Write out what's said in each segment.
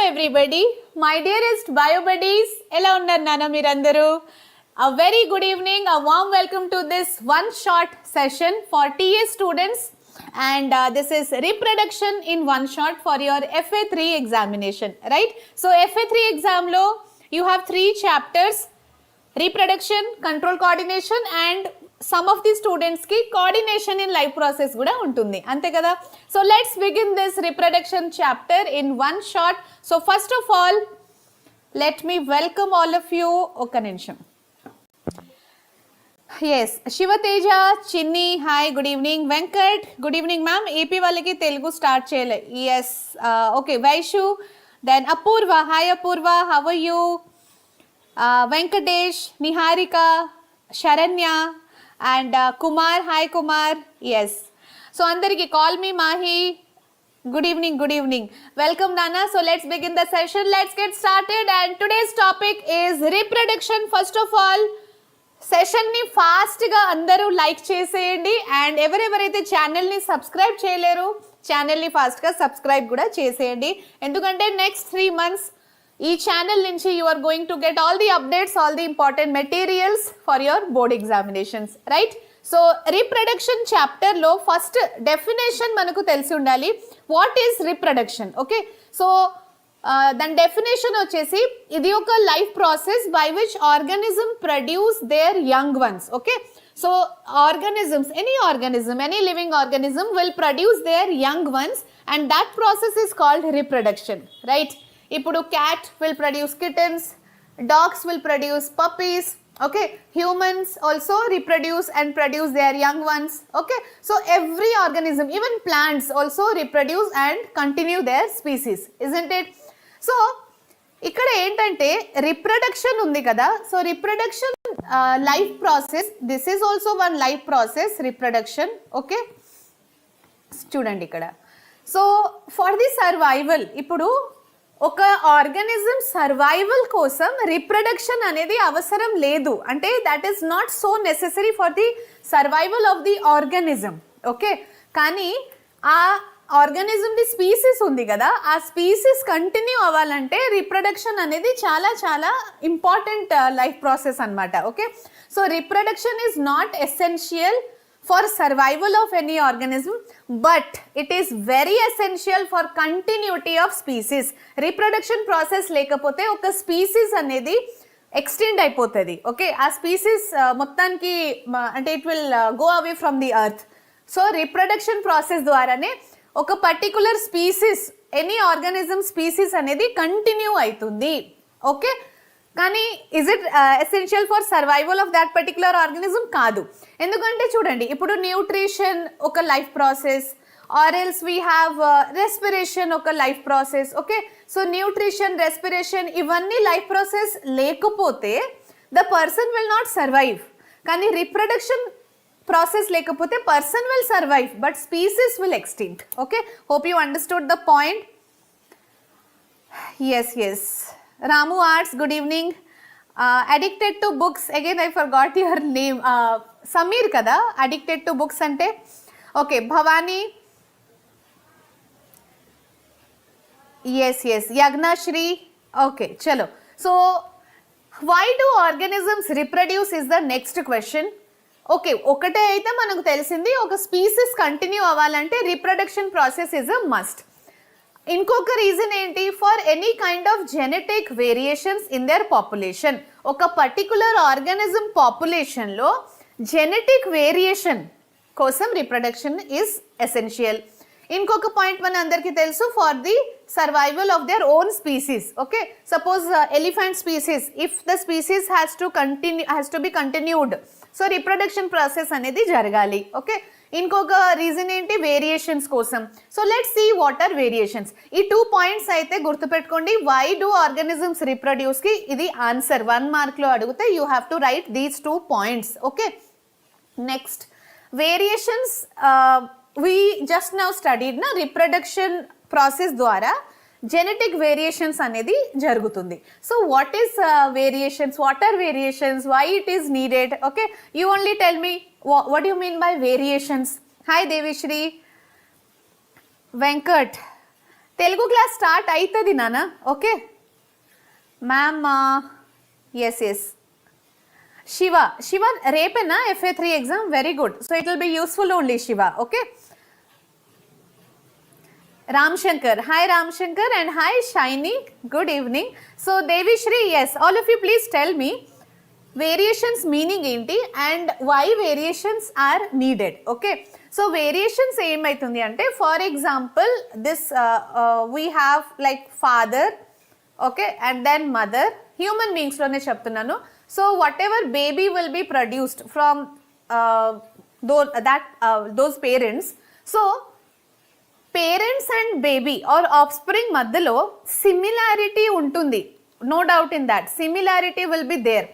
everybody, my dearest bio buddies. Ela unnaru nana meerandaru. A very good evening, a warm welcome to this one shot session for TA students, and this is reproduction in one shot for your FA-3 examination, right? So FA-3 exam lo you have 3 chapters: reproduction, control coordination, and some of the students ki coordination in life process kuda untundi ante kada. So let's begin this reproduction chapter in one shot. So first of all, let me welcome all of you. Oka nimisham. Yes, Shivateja, Chinni, hi, good evening. Venkat, good evening ma'am. AP వాళ్ళకి Telugu start చేయలే. Yes, okay. Vaishu, then Apurva, hi Apurva, how are you? Venkatesh, Niharika, Sharanya, and Kumar, hi Kumar. Yes, so andariki call me Mahi. Good evening, good evening. Welcome Nana. So let's begin the session. Let's get started, and today's topic is reproduction. First of all, session ని fast గా అందరూ like చేసేయండి, and ఎవరెవరైతే channel ని subscribe చేయలేరు channel ని fast గా subscribe కూడా చేసేయండి. ఎందుకంటే నెక్స్ట్ 3 months ఈ ఛానల్ నుంచి you are going to get all the updates, all the important materials for your board examinations, right? So reproduction chapter లో ఫస్ట్ డెఫినేషన్ మనకు తెలిసి ఉండాలి. What is reproduction? Okay, so దాని డెఫినేషన్ వచ్చేసి ఇది ఒక life process by which organism produce their young ones. Okay, so organisms, any living organism will produce their young ones, and that process is called reproduction, right? ఇప్పుడు cat will produce kittens, dogs will produce puppies, okay, humans also reproduce and produce their young ones. Okay, so every organism, even plants also reproduce and continue their species, isn't it? So ఇక్కడ ఏంటంటే reproduction ఉంది కదా, so reproduction life process, this is also one life process, reproduction. Okay, చూడండి ఇక్కడ. So for the survival, ఇప్పుడు ఒక organism survival కోసం reproduction అనేది అవసరం లేదు, అంటే that is not so necessary for the survival of the organism. Okay, కానీ ఆ ఆర్గానిజంది స్పీసీస్ ఉంది కదా, ఆ స్పీసీస్ కంటిన్యూ అవ్వాలంటే రిప్రొడక్షన్ అనేది చాలా చాలా ఇంపార్టెంట్ లైఫ్ ప్రాసెస్ అన్నమాట. Okay, so reproduction is not essential for survival of any organism, but it is very essential for continuity of species. Reproduction process లేకపోతే ఒక స్పీసీస్ అనేది ఎక్స్టెండ్ అయిపోతుంది. ఓకే, ఆ స్పీసీస్ మొత్తానికి అంటే it will go away from the earth. So reproduction process ద్వారానే ఒక particular species, any organism species అనేది కంటిన్యూ అవుతుంది. ఓకే, కానీ is it essential for survival of that particular organism? కాదు. ఎందుకంటే చూడండి, ఇప్పుడు న్యూట్రిషన్ ఒక life process, or else we have respiration ఒక life process. Okay, so nutrition, respiration ఇవన్నీ లైఫ్ ప్రాసెస్ లేకపోతే the person will not survive. కానీ రిప్రొడక్షన్ ప్రాసెస్ లేకపోతే person will survive but species will extinct. Okay, hope you understood the point. yes Ramu Arts, good evening. Addicted to books, again I forgot your name. Samir kada, addicted to books ante. Okay, Bhavani, yes Yagna Shri. Okay, chalo. So why do organisms reproduce is the next question. Okay, ఒకటే అయితే మనకు తెలిసింది, ఒక species continue అవ్వాలంటే reproduction process is a must. ఇంకొక reason ఏంటి? For any kind of genetic variations in there population. ఒక particular organism పాపులేషన్లో genetic variation కోసం రిప్రొడక్షన్ ఈజ్ ఎసెన్షియల్. ఇంకొక పాయింట్ మన అందరికీ తెలుసు, for the survival of their own species. Okay, suppose elephant species, if the species has to be continued, so reproduction process అనేది జరగాలి. Okay, ఇంకొక reason ఏంటి? Variations కోసం. So let's see what are variations. ఈ 2 points అయితే గుర్తుపెట్టుకోండి. Why do organisms reproduce కి ఇది ఆన్సర్ 1 mark లో అడిగితే you have to right these 2 points. Okay, next variations we just now studied na, reproduction process ద్వారా genetic variations అనేది జరుగుతుంది. So what is variations? What are variations? Why it is needed? Okay, you only tell me what do you mean by variations? Hi Devishri, Venkat, Telugu class start అవుతుంది నాన్న. Okay ma'am. Yes Shiva రేపేనా FA-3 exam? Very good. So it will be useful only Shiva. Okay Ramshankar. Hi Ramshankar and hi Shiny. Good evening. So Devi Shri, yes, all of you please tell me variations meaning enti and why variations are needed. Okay, so variations emaitundi ante, for example this we have like father, okay, and then mother. Human beings lone cheptunnanu. So whatever baby will be produced from those parents, so parents and baby are offspring మధ్యలో similarity ఉంటుంది, no doubt in that. Similarity will be there,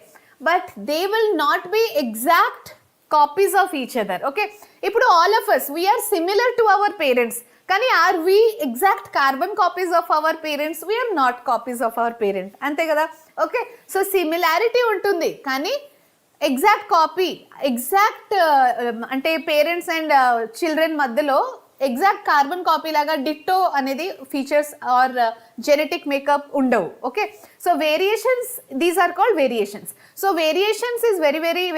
but they will not be exact copies of each other. Okay, ఇప్పుడు all of us we're similar to our parents, కానీ are we exact carbon copies of our parents? We're not copies of our parents, అంతే కదా. Okay, so similarity ఉంటుంది కానీ exact copy, exact అంటే parents and children మధ్యలో exact carbon copy లాగా ditto అనేది features are genetic makeup ఉండవు. Okay, so variations, these are called variations. So variations is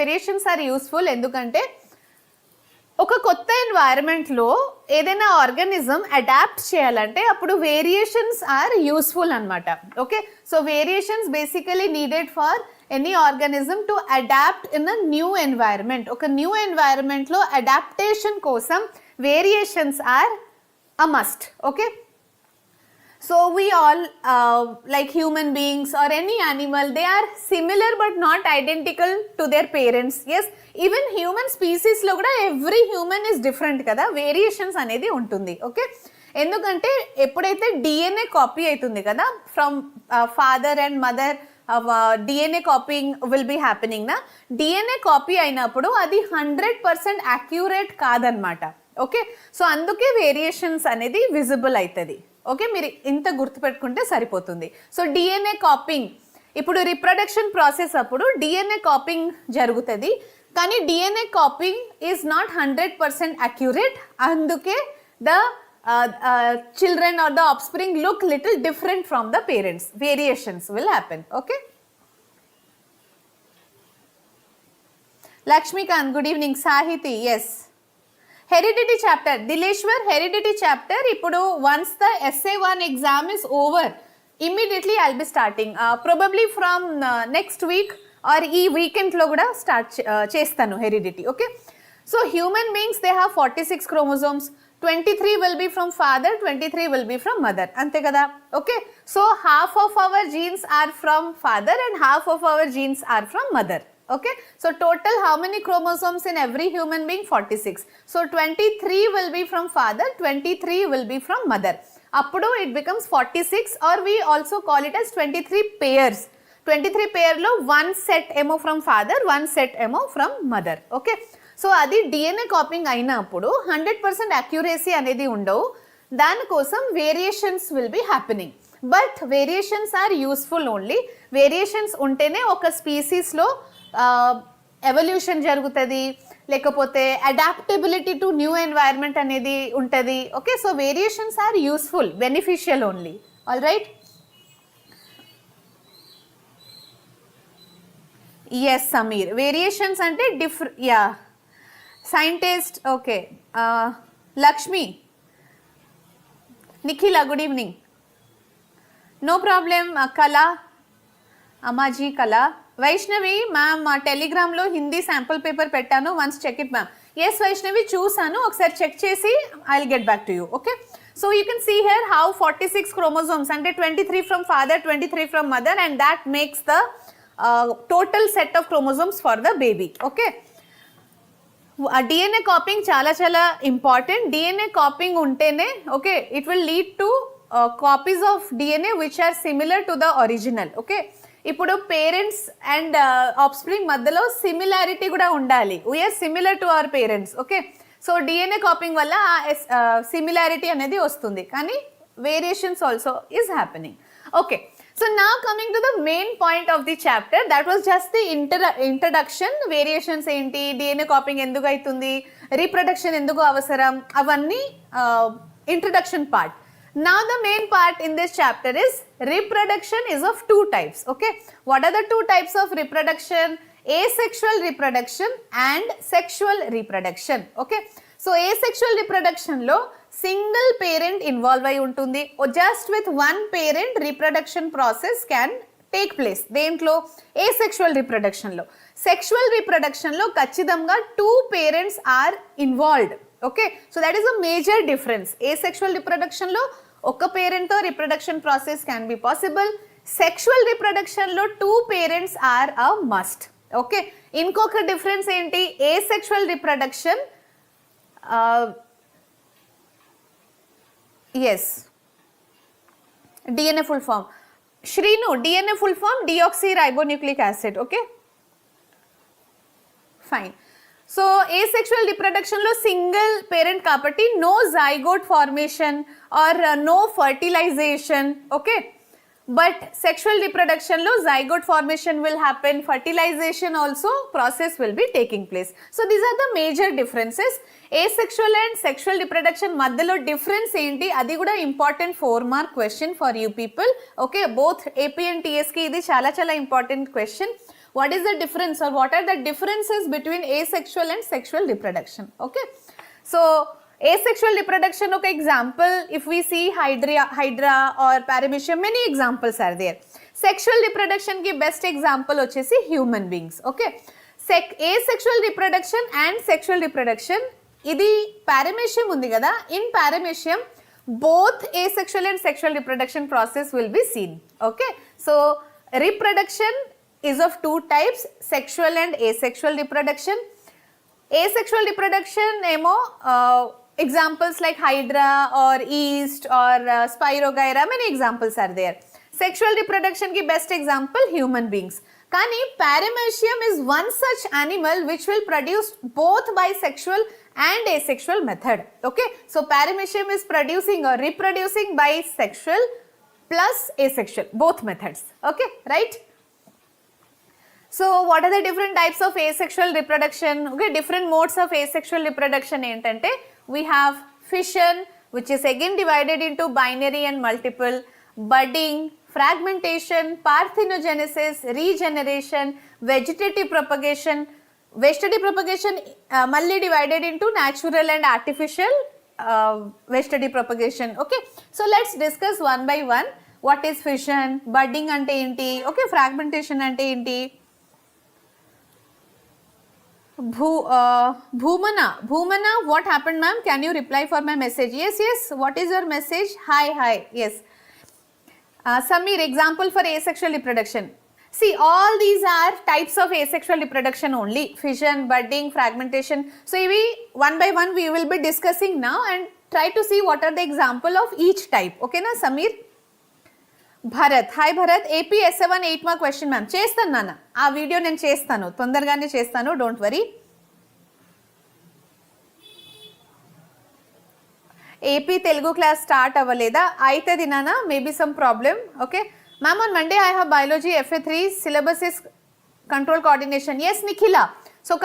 variations are useful. ఎందుకంటే ఒక కొత్త ఎన్వైరన్మెంట్లో ఏదైనా ఆర్గానిజం అడాప్ట్ చేయాలంటే అప్పుడు వేరియేషన్స్ ఆర్ యూస్ఫుల్ అనమాట. Okay, so variations basically needed for any organism to adapt in a new environment. ఒక new ఎన్వైరన్మెంట్లో అడాప్టేషన్ కోసం variations are a must. Okay, so we all like human beings or any animal, they are similar but not identical to their parents. Yes, even human species lo kuda every human is different kada, variations anedi untundi. Okay, endukante eppudaithe DNA copy aitundi kada from father and mother, DNA copying will be happening na. DNA copy అయినప్పుడు అది 100% accurate కాదనమాట. Okay, so అందుకే variations అనేది visible అవుతుంది. Okay, మీరు ఇంత గుర్తుపెట్టుకుంటే సరిపోతుంది. సో డిఎన్ఏ కాపింగ్, ఇప్పుడు రిప్రొడక్షన్ ప్రాసెస్ అప్పుడు డిఎన్ఏ కాపింగ్ జరుగుతుంది, కానీ DNA copying is not 100% accurate. అందుకే the children or the offspring look little different from the parents. Variations will happen. Okay, Lakshmikant, good evening. Sahiti, yes. Heredity chapter, Dileshwar, heredity chapter ippudu once the SA-1 exam is over, immediately I'll be starting, probably from next week or ee weekend lo kuda start chestanu heredity. Okay, so human beings, they have 46 chromosomes. 23 will be from father, 23 will be from mother, ante kada. Okay, so half of our genes are from father and half of our genes are from mother. Okay, so total how many chromosomes in every human being? 46. So 23 will be from father, 23 will be from mother. Appudu it becomes 46, or we also call it as 23 pairs. 23 pair lo one set emo from father, one set emo from mother. Okay, so అది DNA copying అయినప్పుడు 100% accuracy అనేది ఉండవు, దానికోసం variations will be happening. But variations are useful only. Variations ఉంటేనే ఒక స్పీసీస్లో evolution జరుగుతుంది, లేకపోతే adaptability to new environment అనేది ఉంటుంది. Okay, so variations are useful, beneficial only. All right, yes Sameer, variations అంటే yeah scientist. Okay, Lakshmi, Nikhila, good evening. No problem. Kala, Ammaji Kala. Vaishnavi ma'am, టెలిగ్రామ్లో Hindi sample paper పెట్టాను, once check it ma'am. Yes Vaishnavi, చూసాను, ఒకసారి check చేసి I will get back to you. Okay, so you can see here how 46 chromosomes అంటే 23 from father, 23 from mother, and that makes the total set of chromosomes for the baby. Okay, DNA copying చాలా చాలా important. DNA copying ఉంటేనే okay it will lead to copies of DNA which are similar to the original. Okay, ఇప్పుడు parents and offspring మధ్యలో similarity కూడా ఉండాలి. We are similar to our parents. Okay, so DNA copying వల్ల similarity అనేది వస్తుంది, కానీ variations also is happening. Okay, so now coming to the main point of the chapter, that was just the introduction. Variations enti, DNA copying enduku aitundi, reproduction enduku avasaram, avanni introduction part. Now the main part in this chapter is reproduction is of two types. Okay, what are the two types of reproduction? Asexual reproduction and sexual reproduction. Okay, so asexual reproduction lo single parent involve ayi untundi, or just with one parent reproduction process can take place. దేంట్లో asexual reproduction లో. Sexual reproduction లో ఖచ్చితంగా two parents are involved. Okay, so that is a major difference. Asexual reproduction లో ఒక parent తో reproduction process can be possible. Sexual reproduction లో two parents are a must. Okay, ఇంకొక difference ఏంటి? Asexual reproduction yes, DNA full form. Shrinu, DNA full form deoxyribonucleic acid. Okay, fine. So asexual reproduction lo single parent kabatti no zygote formation or no fertilization. Okay, but sexual reproduction lo zygote formation will happen, fertilization also process will be taking place. So these are the major differences. Asexual and sexual reproduction madhyalo difference enti adi kuda important 4 mark question for you people. Okay, both AP and TS ki idi chala important question. What is the difference, or what are the differences between asexual and sexual reproduction? Okay, so asexual reproduction, okay, example if we see hydra or paramecium, many examples are there. Sexual reproduction ki best example vachesi human beings. Okay, asexual reproduction and sexual reproduction, ఇది paramecium ఉంది కదా, in paramecium both asexual and sexual reproduction process will be seen. Okay, so reproduction is of two types, sexual and asexual reproduction. Asexual reproduction emo examples like hydra or yeast or spirogyra, many examples are there. Sexual reproduction ki best example human beings. Kani paramecium is one such animal which will produce both by sexual and asexual method. Okay, so paramecium is producing or reproducing by sexual plus asexual, both methods. Okay, right? So what are the different types of asexual reproduction? Okay, different modes of asexual reproduction entante, we have fission, which is again divided into binary and multiple, budding, fragmentation, parthenogenesis, regeneration, vegetative propagation. Vegetative propagation malli divided into natural and artificial vegetative propagation. Okay, so let's discuss one by one. What is fission? Budding ante enti? Okay, fragmentation ante enti? Bhumana, what happened ma'am? Can you reply for my message? Yes, what is your message? Hi, yes. Samir, example for asexual reproduction. See, all these are types of asexual reproduction only. Fission, budding, fragmentation. So we one by one we will be discussing now and try to see what are the example of each type. Okay na Samir? Bharat, hi Bharat, AP SA-1 8 mark question ma'am. Chestanu nana, aa video nenu chestanu, tondargane chestanu, don't worry. AP Telugu class start avaleda, aitadi nana, maybe some problem. Okay, ma'am, on Monday I have biology FA-3, syllabus is control coordination. Yes Nikhila, so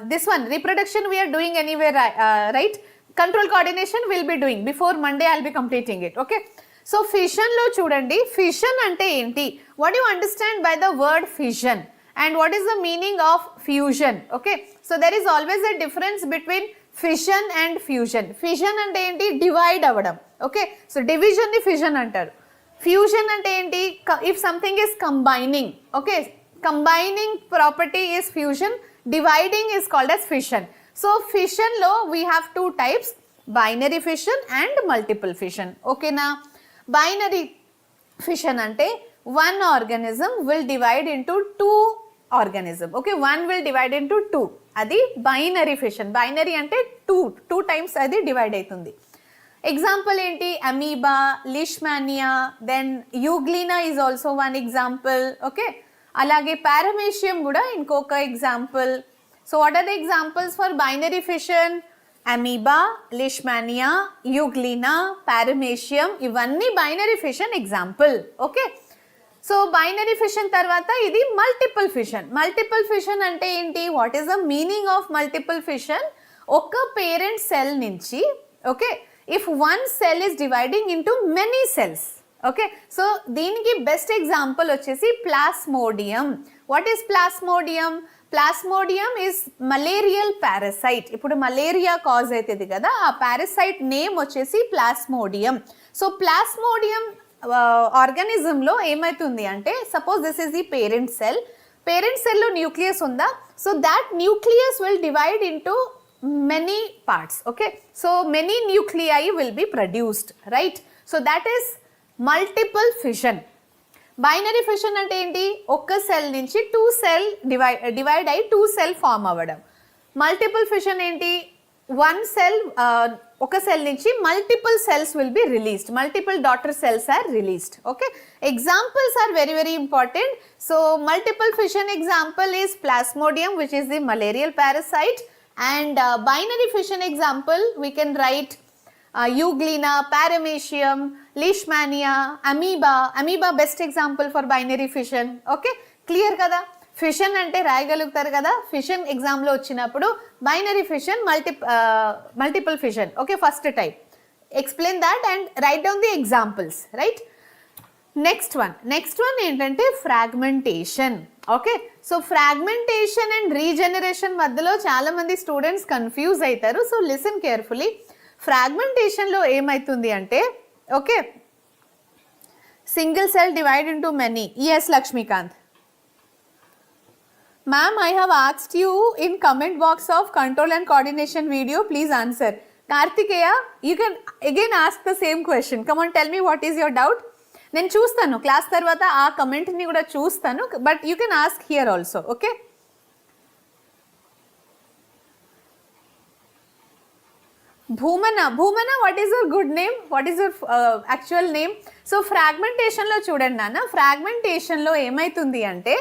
this one reproduction we are doing anywhere, right? Control coordination will be doing before Monday, I'll be completing it. Okay, so fission lo chudandi, fission ante enti? What do you understand by the word fission and what is the meaning of fusion? Okay, so there is always a difference between fission and fusion. Fission ante enti? Divide avadam. Okay, so division ni fission antaru. Fusion ante enti? If something is combining. Okay, combining property is fusion, dividing is called as fission. So fission lo we have two types, binary fission and multiple fission. Okay na, binary fission ante one organism will divide into two organism. Okay, one will divide into two, adi binary fission. Binary ante two times adi divide aitundi. Example enti? Amoeba, leishmania, then euglena is also one example. Okay, alage paramecium kuda inkoka example. So what are the examples for binary fission? Amoeba, leishmania, euglena, paramecium, ivanni binary fission example. Okay, so binary fission tarvata idi multiple fission. Multiple fission ante enti? What is the meaning of multiple fission? Oka parent cell nunchi, okay, if one cell is dividing into many cells. Okay, so దీనికి best example వచ్చేసి plasmodium. What is plasmodium? Plasmodium is malarial parasite. ఇప్పుడు malaria cause అవుతుంది కదా, ఆ parasite name వచ్చేసి plasmodium. So plasmodium ఆర్గానిజంలో ఏమవుతుంది అంటే, suppose this is the parent cell. Parent సెల్లో న్యూక్లియస్ ఉందా? So that nucleus will divide into many parts. Okay, so many nuclei will be produced, right? So that is multiple fission. Binary fission అంటే ఏంటి? ఒక cell నుంచి 2 cell divide అయ్యి 2 cell form అవ్వడం. Multiple fission ఏంటి? 1 cell, ఒక cell నుంచి multiple cells will be released, multiple daughter cells are released. Okay, examples are very very important. So multiple fission example is plasmodium which is the malarial parasite. And binary fission example, we can write Euglena, Paramecium, Leishmania, Amoeba. Amoeba best example for binary fission. Okay, clear kada? Fission ante రాయగలుగుతారు కదా. Fission exam లో వచ్చినప్పుడు binary fission, multiple fission. Okay, first type. Explain that and write down the examples, right? Next one ఏంటంటే fragmentation. Okay, so fragmentation and regeneration మధ్యలో చాలా మంది students confuse అవుతారు. So listen carefully. ఫ్రాగ్మెంటేషన్లో ఏమవుతుంది అంటే, okay, single cell divide into many. Yes Lakshmikanth. Ma'am, I have asked you in comment box of control and coordination video, please answer. Karthikeya, you can again ask the same question. Come on, tell me what is your doubt. నేను చూస్తాను class తర్వాత, ఆ కమెంట్ని కూడా చూస్తాను, but you can ask here also. Okay, Bhumana, what is your good name? What is your actual name? So ఫ్రాగ్మెంటేషన్లో చూడండి నాన్న, ఫ్రాగ్మెంటేషన్లో ఏమవుతుంది అంటే,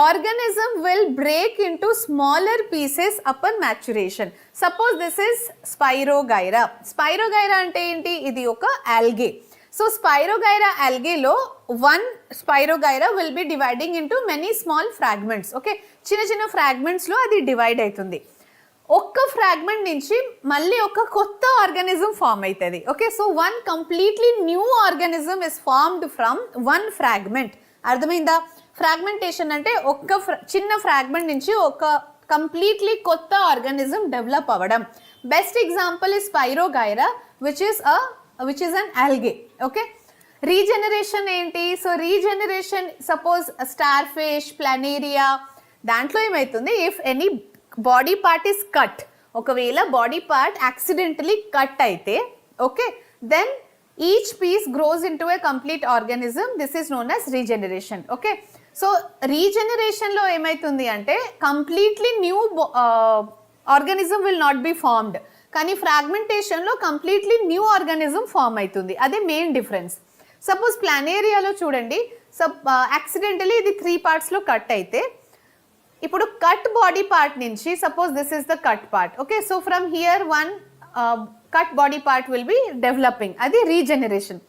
organism will break into smaller pieces upon maturation. Suppose this is Spirogyra. Spirogyra అంటే ఏంటి? ఇది ఒక algae. So Spirogyra algae లో one Spirogyra will be dividing into many small fragments. Okay, చిన్న fragments లో అది డివైడ్ అవుతుంది. ఒక్క ఫ్రాగ్మెంట్ నుంచి మళ్ళీ ఒక కొత్త ఆర్గానిజం ఫామ్ అవుతుంది. Okay, so one completely new organism is formed from one fragment. అర్థమైందా? ఫ్రాగ్మెంటేషన్ అంటే ఒక్క చిన్న ఫ్రాగ్మెంట్ నుంచి ఒక కంప్లీట్లీ కొత్త ఆర్గానిజం డెవలప్ అవ్వడం. Best example is spirogyra which is an algae. Okay, regeneration ఏంటి? So regeneration suppose star fish, planaria, దాంట్లో ఏమవుతుంది, if any body part is cut, ఒకవేళ బాడీ పార్ట్ యాక్సిడెంటలీ కట్ అయితే, okay, then each piece grows into a complete organism. This is known as regeneration. Okay, so regeneration lo emaitundi ante completely new organism will not be formed, kani fragmentation lo completely new organism form aitundi. Ade main difference. Suppose planaria lo chudandi, accidentally ఇది 3 parts లో cut అయితే, ఇప్పుడు cut body part నుంచి, suppose this is the cut part. Okay, so from here one cut body part will be developing, అది regeneration.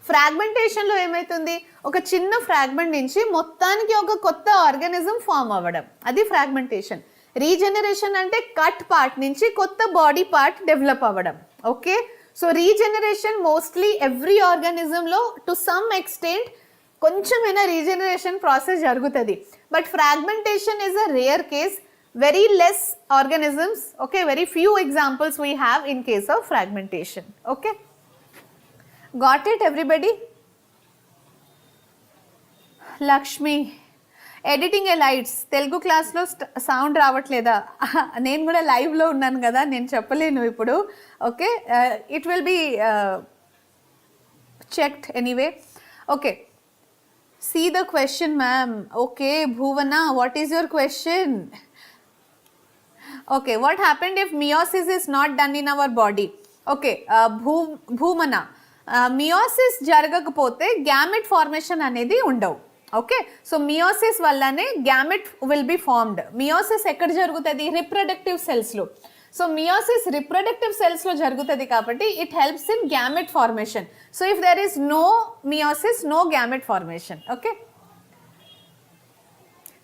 ఫ్రాగ్మెంటేషన్లో ఏమవుతుంది, ఒక చిన్న fragment నుంచి మొత్తానికి ఒక కొత్త ఆర్గానిజం ఫామ్ అవ్వడం, అది ఫ్రాగ్మెంటేషన్. రీజనరేషన్ అంటే కట్ పార్ట్ నుంచి కొత్త బాడీ పార్ట్ డెవలప్ అవ్వడం. Okay, so regeneration mostly every ఆర్గానిజంలో టు సమ్ ఎక్స్టెంట్ కొంచెమైనా రీజనరేషన్ ప్రాసెస్ జరుగుతుంది. But fragmentation is a rare case, very less organisms. Okay, very few examples we have in case of fragmentation. Okay, got it everybody? Lakshmi, editing a lights, Telugu class lo sound రావట్లేదా? నేను కూడా live లో ఉన్నాను కదా, నేను చెప్పలేను ఇప్పుడు. Okay, it will be checked anyway. Okay, see the question ma'am. Okay, Bhuvana, what is your question? Okay, what happened if meiosis is not done in our body? Okay, Bhumana, meiosis జరగకపోతే gamete formation అనేది ఉండవు. Okay, so meiosis వల్లనే gamete will be formed. Meiosis ఎక్కడ జరుగుతుంది? Reproductive సెల్స్లో. So meiosis reproductive సెల్స్లో జరుగుతుంది కాబట్టి it helps in gamete formation. So if there is no meiosis, no gamete formation. Okay,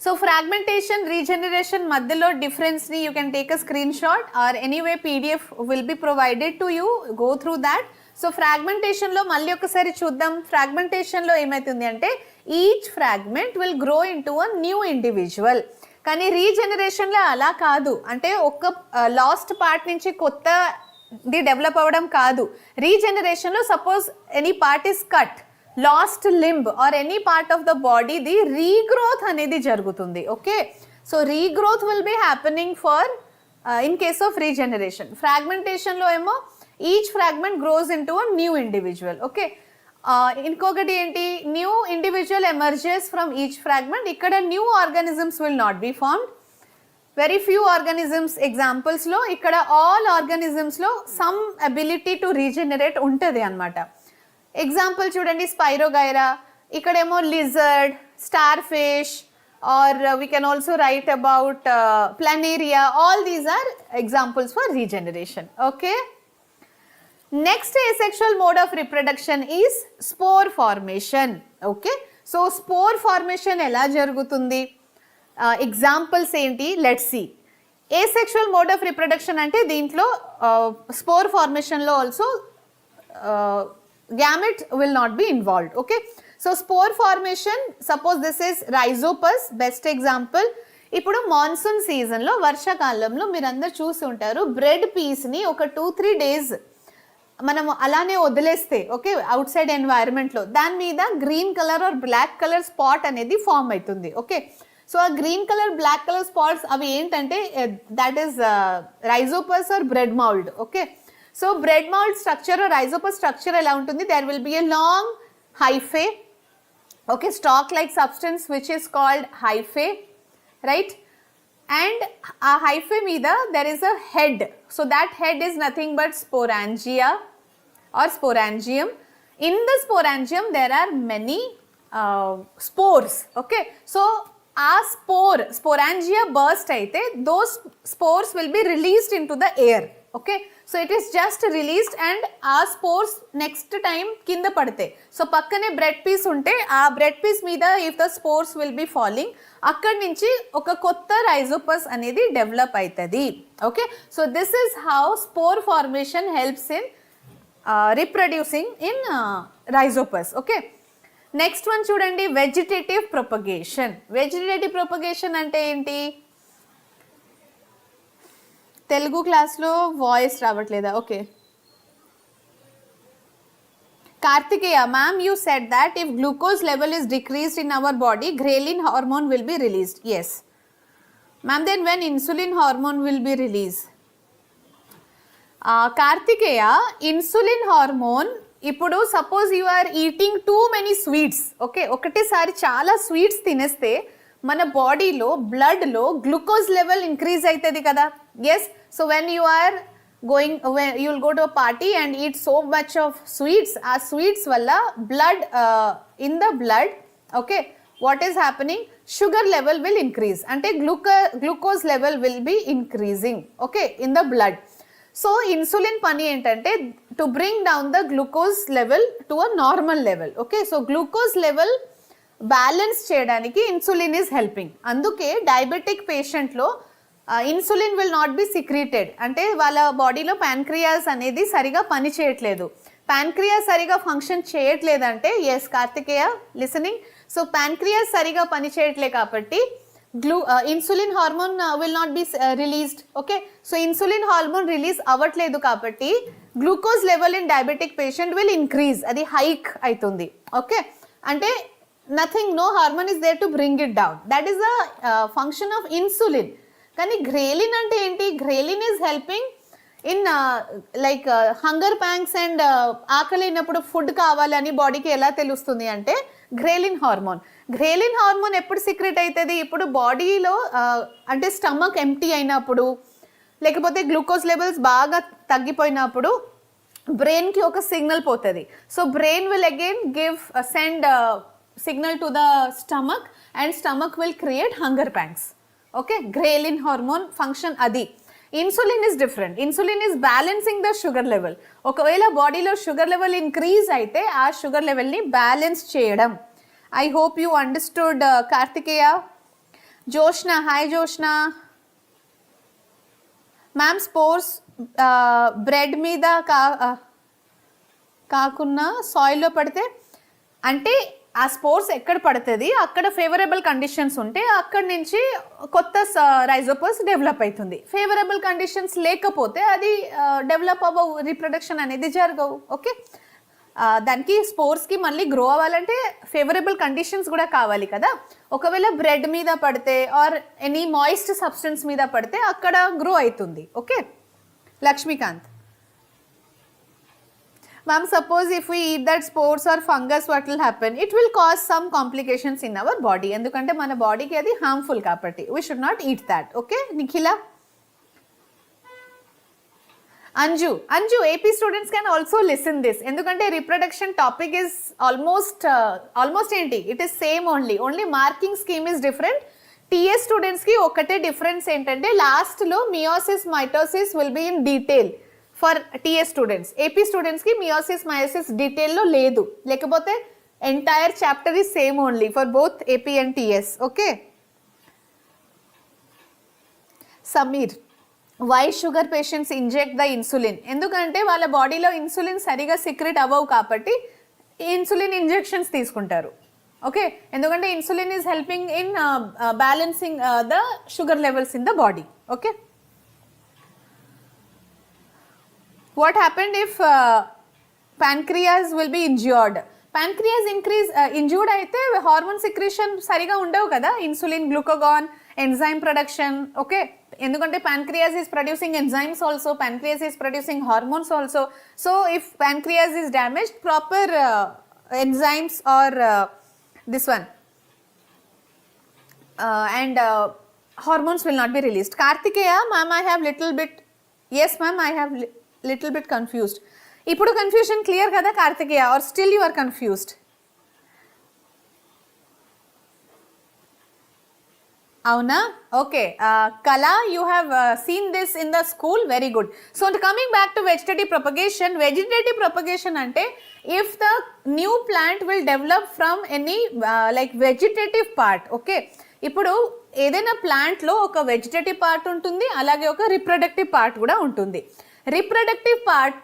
so fragmentation regeneration మధ్యలో డిఫరెన్స్ని you can take a screenshot or anyway PDF will be provided to you, go through that. So ఫ్రాగ్మెంటేషన్లో మళ్ళీ ఒకసారి చూద్దాం. ఫ్రాగ్మెంటేషన్లో ఏమవుతుంది అంటే each fragment will grow in to a new individual. కానీ రీజనరేషన్లో అలా కాదు, అంటే ఒక్క లాస్ట్ పార్ట్ నుంచి కొత్తది డెవలప్ అవ్వడం కాదు. రీజనరేషన్లో suppose any part is cut, lost limb or any part of the body the regrowth అనేది జరుగుతుంది. Okay, so regrowth will be happening for in case of regeneration. ఫ్రాగ్మెంటేషన్లో ఏమో each fragment grows into a new individual. Okay, ఇంకొకటి ఏంటి, new individual emerges from each fragment. ఇక్కడ new organisms will not be formed, very few organisms ఎగ్జాంపుల్స్లో. ఇక్కడ all ఆర్గానిజమ్స్లో some ability to regenerate ఉంటుంది అనమాట. ఎగ్జాంపుల్ చూడండి, స్పైరోగైరా, ఇక్కడేమో lizard, star fish, or we can also write about planaria. All these are examples for regeneration. Okay, next asexual mode of reproduction is spore formation. Okay, so spore formation ఎలా జరుగుతుంది, examples ఏంటి, let's see. asexual mode of reproduction అంటే దీంట్లో స్పోర్ ఫార్మేషన్లో also gamete will not be involved. Okay, so spore formation, suppose this is rhizopus, best example. ఇప్పుడు monsoon సీజన్లో, వర్షాకాలంలో మీరు అందరు చూసి ఉంటారు, బ్రెడ్ పీస్ని ఒక 2-3 days మనం అలానే వదిలేస్తే, ఓకే, అవుట్ సైడ్ ఎన్వైరన్మెంట్లో, దాని మీద green colour or black colour spot అనేది ఫామ్ అవుతుంది. ఓకే, సో ఆ green colour black colour spots అవి ఏంటంటే that is rhizopus or bread mould. Okay, so bread mould structure, rhizopus structure ఎలా ఉంటుంది, there will be a long hyphae, okay, stalk like substance which is called hyphae, right? And ఆ hyphae మీద there is a head. So that head is nothing but sporangia or స్పోరాంజియం. In the sporangium there are many spores. Okay, so ఆ sporangia burst అయితే those spores will be released into the air. Okay, so it is just released and ఆ spores next time కింద పడితే, so పక్కనే bread piece ఉంటే ఆ bread piece మీద if the spores will be falling, అక్కడి నుంచి ఒక కొత్త రైజోపస్ అనేది డెవలప్ అవుతుంది. Okay, so this is how spore formation helps in reproducing in Rhizopus. Okay, next one చూడండి, వెజిటేటివ్ ప్రొపగేషన్. వెజిటేటివ్ ప్రొపగేషన్ అంటే ఏంటి, తెలుగు క్లాస్లో వాయిస్ రావట్లేదా? Okay, Kartikeya, ma'am, you said that if glucose level is decreased in our body, ghrelin hormone will be released. Yes. Ma'am, then when insulin hormone will be released? Kartikeya, insulin hormone, ఇప్పుడు suppose you are eating too many sweets. Okay, ఒకటేసారి చాలా sweets తినేస్తే మన బాడీలో బ్లడ్లో glucose level increase అవుతుంది కదా. Yes, so when you are going, you will go to a party and eat so much of sweets, ఆ స్వీట్స్ వల్ల blood in the blood, okay, what is happening, sugar level will increase, అంటే glucose level will be increasing, okay, in the blood. So insulin పని ఏంటంటే to bring down the glucose level to a normal level. Okay, so glucose level balance చేయడానికి insulin is helping. అందుకే diabetic పేషెంట్లో insulin will not be secreted, అంటే వాళ్ళ బాడీలో pancreas అనేది సరిగా పని చేయట్లేదు. ప్యాన్క్రియాస్ సరిగా ఫంక్షన్ చేయట్లేదంటే, yes Karthikeya listening, so pancreas సరిగా పని చేయట్లేదు కాబట్టి insulin hormone will not be released. Okay, so insulin hormone release అవ్వట్లేదు కాబట్టి glucose level in diabetic patient will increase, అది హైక్ అవుతుంది. ఓకే, అంటే nothing, no hormone is there to bring it down, that is the function of insulin. కానీ ghrelin అంటే ఏంటి, ghrelin is helping in like hunger pangs and ఆకలి అయినప్పుడు food కావాలని బాడీకి ఎలా తెలుస్తుంది అంటే గ్రేలిన్ హార్మోన్. గ్రేలిన్ హార్మోన్ ఎప్పుడు సీక్రెట్ అవుతుంది, ఇప్పుడు బాడీలో అంటే స్టమక్ ఎంప్టీ అయినప్పుడు, లేకపోతే గ్లూకోజ్ లెవెల్స్ బాగా తగ్గిపోయినప్పుడు బ్రెయిన్కి ఒక సిగ్నల్ పోతుంది. So brain will again send signal to the stomach and stomach will create hunger pangs. Okay, ghrelin hormone function అది. Insulin is different, insulin is balancing the sugar level. ఒకవేళ బాడీలో sugar level increase అయితే ఆ sugar లెవెల్ని balance చేయడం. I hope you understood Kartikeya. Joshna, hi Joshna. Ma'am spores bread మీద కాకుండా సాయిల్లో పడితే అంటే ఆ స్పోర్స్ ఎక్కడ పడుతుంది అక్కడ ఫేవరబుల్ కండిషన్స్ ఉంటే అక్కడి నుంచి కొత్త రైజోపస్ డెవలప్ అవుతుంది. ఫేవరబుల్ కండిషన్స్ లేకపోతే అది డెవలప్ అవ్వవు, రీప్రొడక్షన్ అనేది జరగవు. ఓకే, దానికి స్పోర్స్కి మళ్ళీ గ్రో అవ్వాలంటే ఫేవరబుల్ కండిషన్స్ కూడా కావాలి కదా. ఒకవేళ బ్రెడ్ మీద పడితే ఆర్ ఎనీ మాయిస్ట్ సబ్స్టెన్స్ మీద పడితే అక్కడ గ్రో అవుతుంది. Okay Lakshmikant. Ma'am, suppose if we eat that spores or fungus, what will happen? It will cause some complications in our body. ఎందుకంటే మన బాడీకి అది హార్మ్ఫుల్ కాబట్టి we should not eat that. Okay, Nikhila. Anju, AP students can also listen this. ఎందుకంటే reproduction topic is almost ఏంటి? It is same only marking scheme is different. TS students కి ఒకటే difference ఏంటంటే లాస్ట్ లో meiosis mitosis will be in detail. For TS students, AP స్టూడెంట్స్కి meiosis meiosis డీటెయిల్లో లేదు, లేకపోతే entire chapter is same only for both AP and TS. Okay Sameer, why sugar patients inject the insulin? ఎందుకంటే వాళ్ళ బాడీలో insulin సరిగా secrete అవ్వవు కాబట్టి ఇన్సులిన్ ఇంజెక్షన్స్ తీసుకుంటారు. ఓకే, ఎందుకంటే insulin is helping in balancing the sugar levels in the body. Okay, what happened if pancreas will be injured? Pancreas injured అయితే hormone secretion సరిగా ఉండవు కదా, insulin, glucagon, enzyme production. Okay, ఎందుకంటే pancreas is producing enzymes also, pancreas is producing hormones also. So if pancreas is damaged, proper enzymes or this one and hormones will not be released. Kartikeya, ma'am, I have little bit, yes ma'am, I have little bit confused. ఇప్పుడు confusion clear కదా Karthikeya, or still you are confused? అవునా? Okay, Kala, you have seen this in the school, very good. So coming back to vegetative propagation. Vegetative propagation అంటే if the new plant will develop from any like vegetative part. Okay, ఇప్పుడు ఏదైనా ప్లాంట్లో ఒక vegetative part ఉంటుంది, అలాగే ఒక reproductive part కూడా ఉంటుంది. రిప్రొడక్టివ్ పార్ట్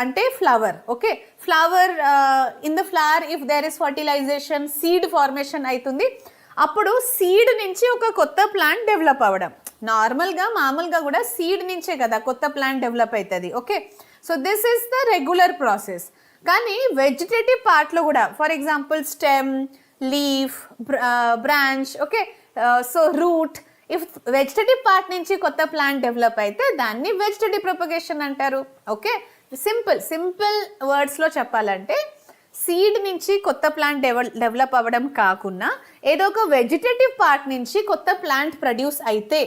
అంటే flower. Okay, flower in the flower if there is fertilization, seed formation అవుతుంది. అప్పుడు సీడ్ నుంచి ఒక కొత్త ప్లాంట్ డెవలప్ అవ్వడం. మామూలుగా కూడా సీడ్ నుంచే కదా కొత్త ప్లాంట్ డెవలప్ అవుతుంది. Okay, so this is the regular process. కానీ వెజిటేటివ్ పార్ట్లో కూడా for example stem, leaf, branch, okay, so root, if vegetative part నుంచి కొత్త ప్లాంట్ డెవలప్ అయితే దాన్ని వెజిటేటివ్ ప్రొపగేషన్ అంటారు. ఓకే, సింపుల్ వర్డ్స్లో చెప్పాలంటే సీడ్ నుంచి కొత్త ప్లాంట్ డెవలప్ అవ్వడం కాకుండా ఏదో ఒక వెజిటేటివ్ పార్ట్ నుంచి కొత్త ప్లాంట్ ప్రొడ్యూస్ అయితే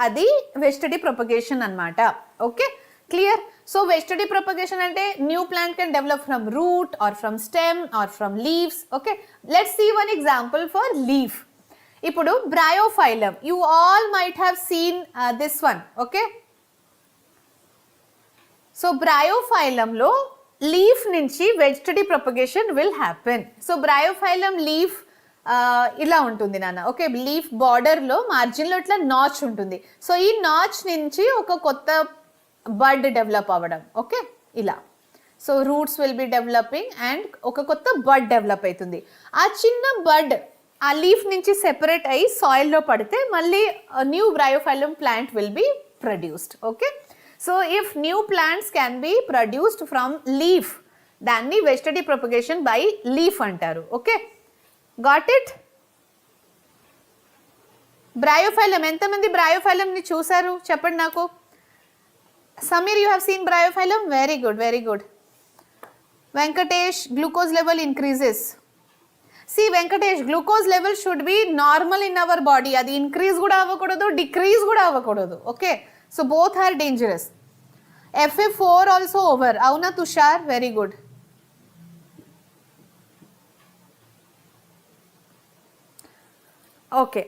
అది వెజిటేటివ్ ప్రొపగేషన్ అన్నమాట. Okay, clear? So vegetative propagation అంటే new plant can develop from root or from stem or from leaves. Okay, let's see one example for leaf. ఇప్పుడు bryophyllum, you all might have seen this one. Okay, so బ్రయోఫైలంలో leaf నుంచి vegetative propagation will happen. So bryophyllum leaf ఇలా ఉంటుంది నాన్న. Okay, leaf బార్డర్లో మార్జిన్లో ఇట్లా notch ఉంటుంది. So ఈ నాచ్ నుంచి ఒక కొత్త బడ్ డెవలప్ అవ్వడం. ఓకే, ఇలా. So roots will be developing and ఒక కొత్త బడ్ డెవలప్ అవుతుంది. ఆ చిన్న బడ్ ఆ లీఫ్ నుంచి సెపరేట్ అయ్యి సాయిల్లో పడితే మళ్ళీ new bryophyllum plant will be produced. Okay, so if new plants can be produced from leaf, దాన్ని వెజిటేటివ్ ప్రొపగేషన్ బై లీఫ్ అంటారు. Okay, got it? బ్రయోఫైలం, ఎంతమంది బ్రయోఫైలంని చూసారు చెప్పండి నాకు. Sameer, you have seen bryophyllum, very good, very good. Venkatesh, glucose level increases. See Venkatesh, glucose level should be normal in our body. Adi increase kuda avvakodadu, decrease kuda avvakodadu. Okay, so both are dangerous. FA-4 also over. Avuna Tushar, very good. Okay,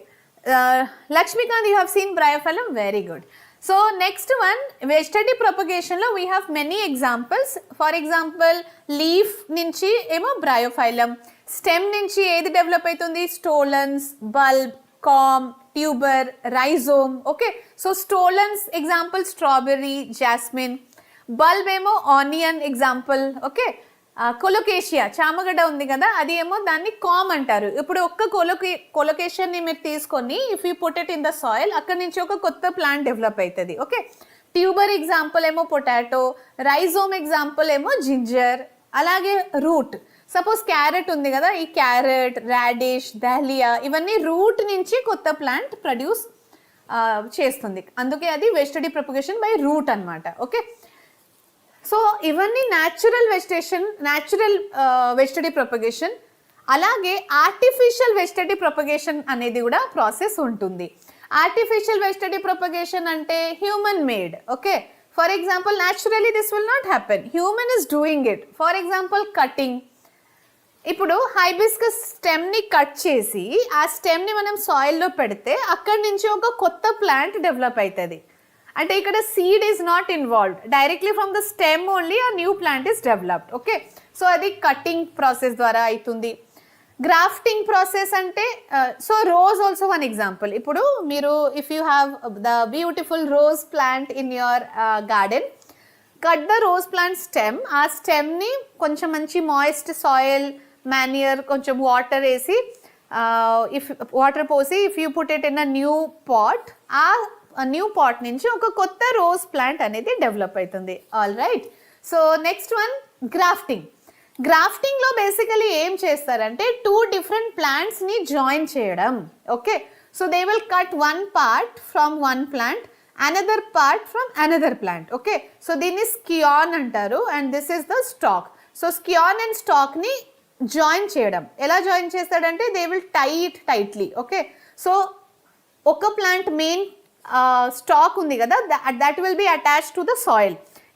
Lakshmikant, you have seen bryophyllum, very good. So next one, vegetative propagation lo we have many examples. For example, leaf nunchi emo bryophyllum, stem నుంచి ఏది develop అవుతుంది? Stolons, bulb, corm, tuber, rhizome. Okay, so stolons example strawberry, jasmine. Bulb ఏమో onion example. Okay, colocasia చామగడ్డ ఉంది కదా, అది ఏమో దాన్ని కామ్ అంటారు. ఇప్పుడు ఒక్క కొలోకేషన్ని మీరు తీసుకొని if you put it in the soil, అక్కడి నుంచి ఒక కొత్త ప్లాంట్ డెవలప్ అవుతుంది. ఓకే, ట్యూబర్ ఎగ్జాంపుల్ ఏమో పొటాటో, రైజోమ్ ఎగ్జాంపుల్ ఏమో జింజర్. అలాగే రూట్, సపోజ్ క్యారెట్ ఉంది కదా, ఈ క్యారెట్, రాడిష్, దాలియా ఇవన్నీ రూట్ నుంచి కొత్త ప్లాంట్ ప్రొడ్యూస్ చేస్తుంది. అందుకే అది వెజిటేటివ్ ప్రొపగేషన్ బై రూట్ అనమాట. ఓకే, సో ఇవన్నీ న్యాచురల్ వెజిటేటివ్ ప్రొపగేషన్. అలాగే ఆర్టిఫిషియల్ వెజిటేటివ్ ప్రొపగేషన్ అనేది కూడా ప్రాసెస్ ఉంటుంది. ఆర్టిఫిషియల్ వెజిటేటివ్ ప్రొపగేషన్ అంటే human made. Okay, for example naturally this will not happen, human is doing it. For example cutting. ఇప్పుడు hibiscus స్టెమ్ని cut చేసి ఆ స్టెమ్ని మనం సాయిల్లో పెడితే అక్కడి నుంచి ఒక కొత్త ప్లాంట్ డెవలప్ అవుతుంది. అంటే ఇక్కడ seed is not involved, directly from the stem only ఆ new plant is developed. Okay, so అది కటింగ్ ప్రాసెస్ ద్వారా అవుతుంది. గ్రాఫ్టింగ్ ప్రాసెస్ అంటే so rose also one example. ఇప్పుడు మీరు if you have the beautiful rose plant in your garden, cut the rose plant stem. ఆ స్టెమ్ని కొంచెం మంచి మాయిస్ట్ సాయిల్, మాన్యూర్, కొంచెం వాటర్ వేసి వాటర్ పోసి if you put it in a new pot, ఆ న్యూ పాట్ నుంచి ఒక కొత్త రోజ్ ప్లాంట్ అనేది డెవలప్ అవుతుంది. All right, so next one grafting. గ్రాఫ్టింగ్లో బేసికలీ ఏం చేస్తారంటే 2 డిఫరెంట్ ప్లాంట్స్ని జాయిన్ చేయడం. Okay, so they will cut one part from one plant, another part from another plant. Okay, so దీన్ని స్కియాన్ అంటారు and this is the stock. So scion and స్టాక్ని join చేయడం. ఎలా జాయిన్ చేస్తాడంటే they will tie it tightly. Okay, so ఒక plant main stock ఉంది కదా, that will be attached to the soil.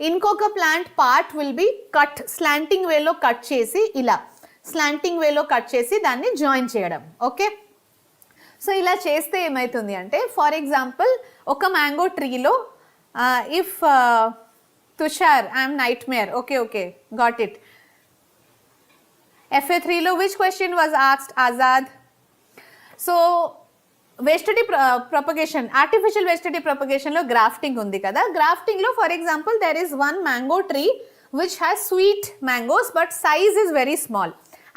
ఇంకొక plant part will be cut, slanting వేలో cut చేసి, ఇలా స్లాంటింగ్ వేలో కట్ చేసి దాన్ని జాయిన్ చేయడం. ఓకే, సో ఇలా చేస్తే ఏమవుతుంది అంటే ఫర్ ఎగ్జాంపుల్ ఒక మ్యాంగో ట్రీలో if Tushar, I'm nightmare. Okay okay, got it. FA-3లో which question was asked, Azad? So vegetative propagation, artificial vegetative ప్రొపగేషన్లో గ్రాఫ్టింగ్ ఉంది కదా. గ్రాఫ్టింగ్లో for example there is one mango tree which has sweet mangoes but size is very small.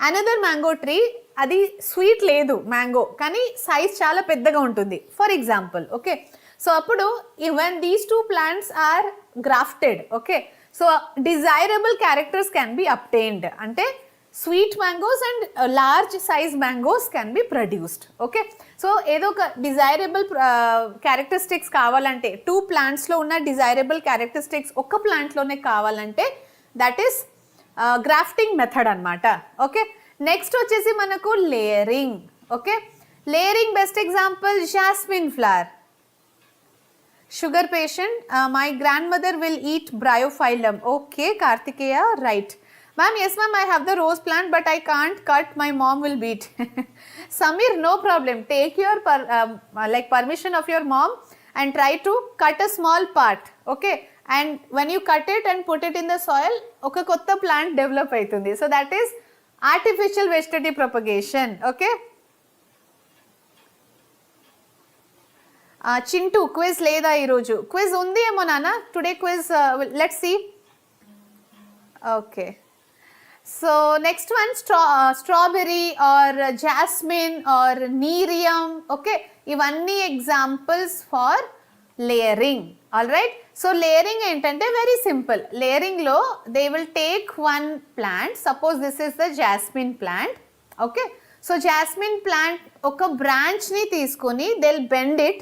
Another mango tree, అది sweet లేదు mango కానీ size చాలా పెద్దగా ఉంటుంది ఫర్ ఎగ్జాంపుల్. ఓకే, సో అప్పుడు when these 2 plants are grafted, okay, so desirable characters can be obtained. అంటే sweet mangoes and large size mangoes can be produced. Okay, so ఏదో ఒక డిజైరబుల్ క్యారెక్టరిస్టిక్స్ కావాలంటే 2 ప్లాంట్స్లో ఉన్న డిజైరబుల్ క్యారెక్టరిస్టిక్స్ ఒక ప్లాంట్లోనే కావాలంటే that is grafting method అనమాట. Okay, next వచ్చేసి మనకు layering. Okay, layering best example jasmine flower. Sugar patient, my grandmother will eat bryophyllum. Okay Karthikeya, right. Ma'am, yes ma'am, I have the rose plant but I can't cut, my mom will beat. Samir, no problem, take your permission of your mom and try to cut a small part. Okay, and when you cut it and put it in the soil, oka kotta plant develop aitundi. So that is artificial vegetative propagation. Okay, Chintu, quiz leda ee roju? Quiz undi emo nana, today quiz, let's see. Okay, so next one, strawberry or jasmine or nerium. Okay, ivanni examples for layering. All right, so layering entante very simple. Layering lo they will take one plant, suppose this is the jasmine plant. Okay, so jasmine plant oka branch ni teeskoni they'll bend it,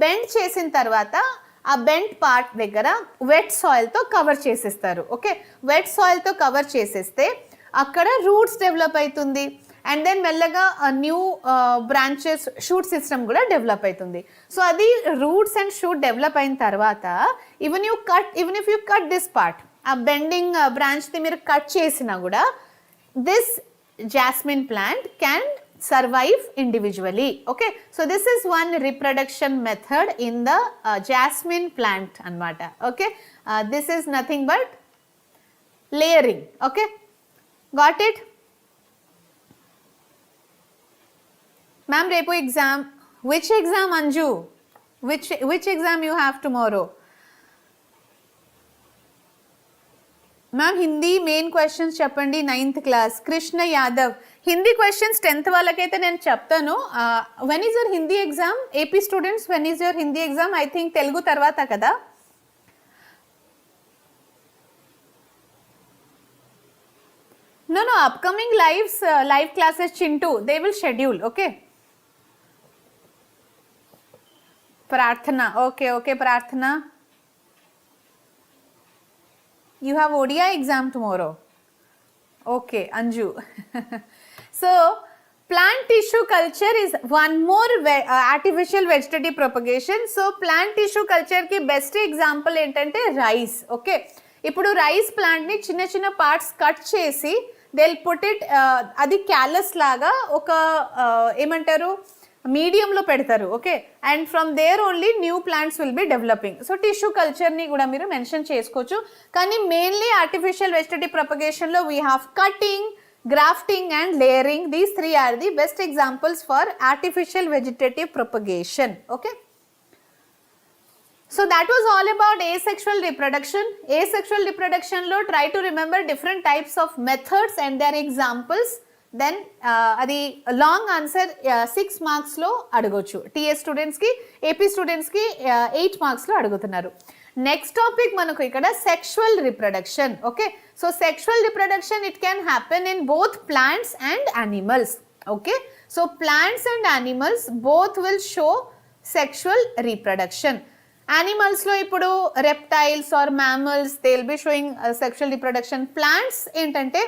bend chesin tarvata ఆ bent part దగ్గర wet సాయిల్తో cover చేసేస్తారు. Okay, wet సాయిల్తో cover చేసేస్తే అక్కడ roots develop అవుతుంది and then మెల్లగా new branches, shoot system కూడా develop అవుతుంది. So అది రూట్స్ అండ్ షూట్ డెవలప్ అయిన తర్వాత even if you cut this part, ఆ బెండింగ్ బ్రాంచ్ని మీరు కట్ చేసినా కూడా this jasmine plant can survive individually. Okay, so this is one reproduction method in the jasmine plant anamata. Okay, this is nothing but layering. Okay, got it? Ma'am, repo exam Which exam, Anju? Which exam you have tomorrow? Ma'am, Hindi main questions చెప్పండి 9th class. Krishna Yadav. Hindi questions 10th వాళ్ళకైతే నేను చెప్తాను. When is your Hindi exam? AP students, when is your Hindi exam? I think Telugu తర్వాత కదా. No, upcoming live classes Chintu, they will schedule, okay? Prarthana, okay, Prarthana. You have ODI exam tomorrow. Okay, Anju. So, plant tissue culture is one more artificial vegetative propagation. So, plant tissue culture ki best example entante rice. Okay. ఇప్పుడు rice ప్లాంట్ని చిన్న చిన్న parts cut చేసి they will put it అది callus లాగా ఒక ఏమంటారు మీడియంలో పెడతారు. Okay, and from there only new plants will be developing. So tissue కల్చర్ని కూడా మీరు మెన్షన్ చేసుకోవచ్చు. కానీ మెయిన్లీ ఆర్టిఫిషియల్ వెజిటేటివ్ ప్రొపగేషన్లో we have cutting, grafting and layering. These three are the best examples for artificial vegetative propagation. Okay, so that was all about asexual reproduction. Asexual reproduction lo try to remember different types of methods and their examples. Then adi long answer 6 marks lo adagochu. TS students ki, AP students ki 8 marks lo adugutunnaru. Next topic manaku ikkada sexual reproduction. Okay, so sexual reproduction, it can happen in both plants and animals. Okay, so plants and animals both will show sexual reproduction. Animals lo ippudu reptiles or mammals, they will be showing sexual reproduction. Plants entante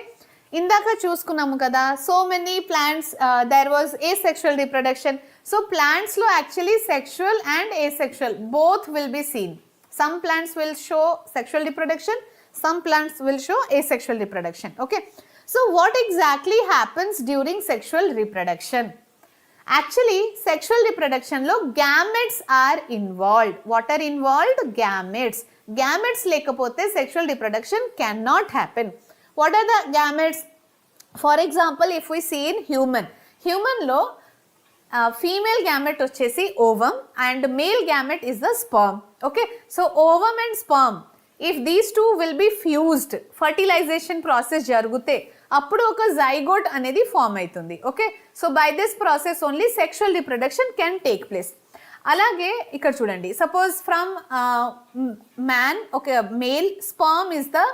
indaka చూసుకున్నాము కదా, so many plants there was asexual reproduction. So plants lo actually sexual and asexual both will be seen. Some plants will show sexual reproduction, some plants will show asexual reproduction. Okay, so what exactly happens during sexual reproduction? Actually, sexual reproduction lo gametes are involved. What are involved? Gametes. Gametes lekapothe sexual reproduction cannot happen. What are the gametes? For example, if we see in human lo female gamete వచ్చేసి ovum and male gamete is the sperm. Okay, so ovum and sperm, if these two will be fused, fertilization process jarugute appudu oka zygote anedi form aitundi. Okay, so by this process only sexual reproduction can take place. Alage ikkada chudandi, suppose from man, okay, male sperm is the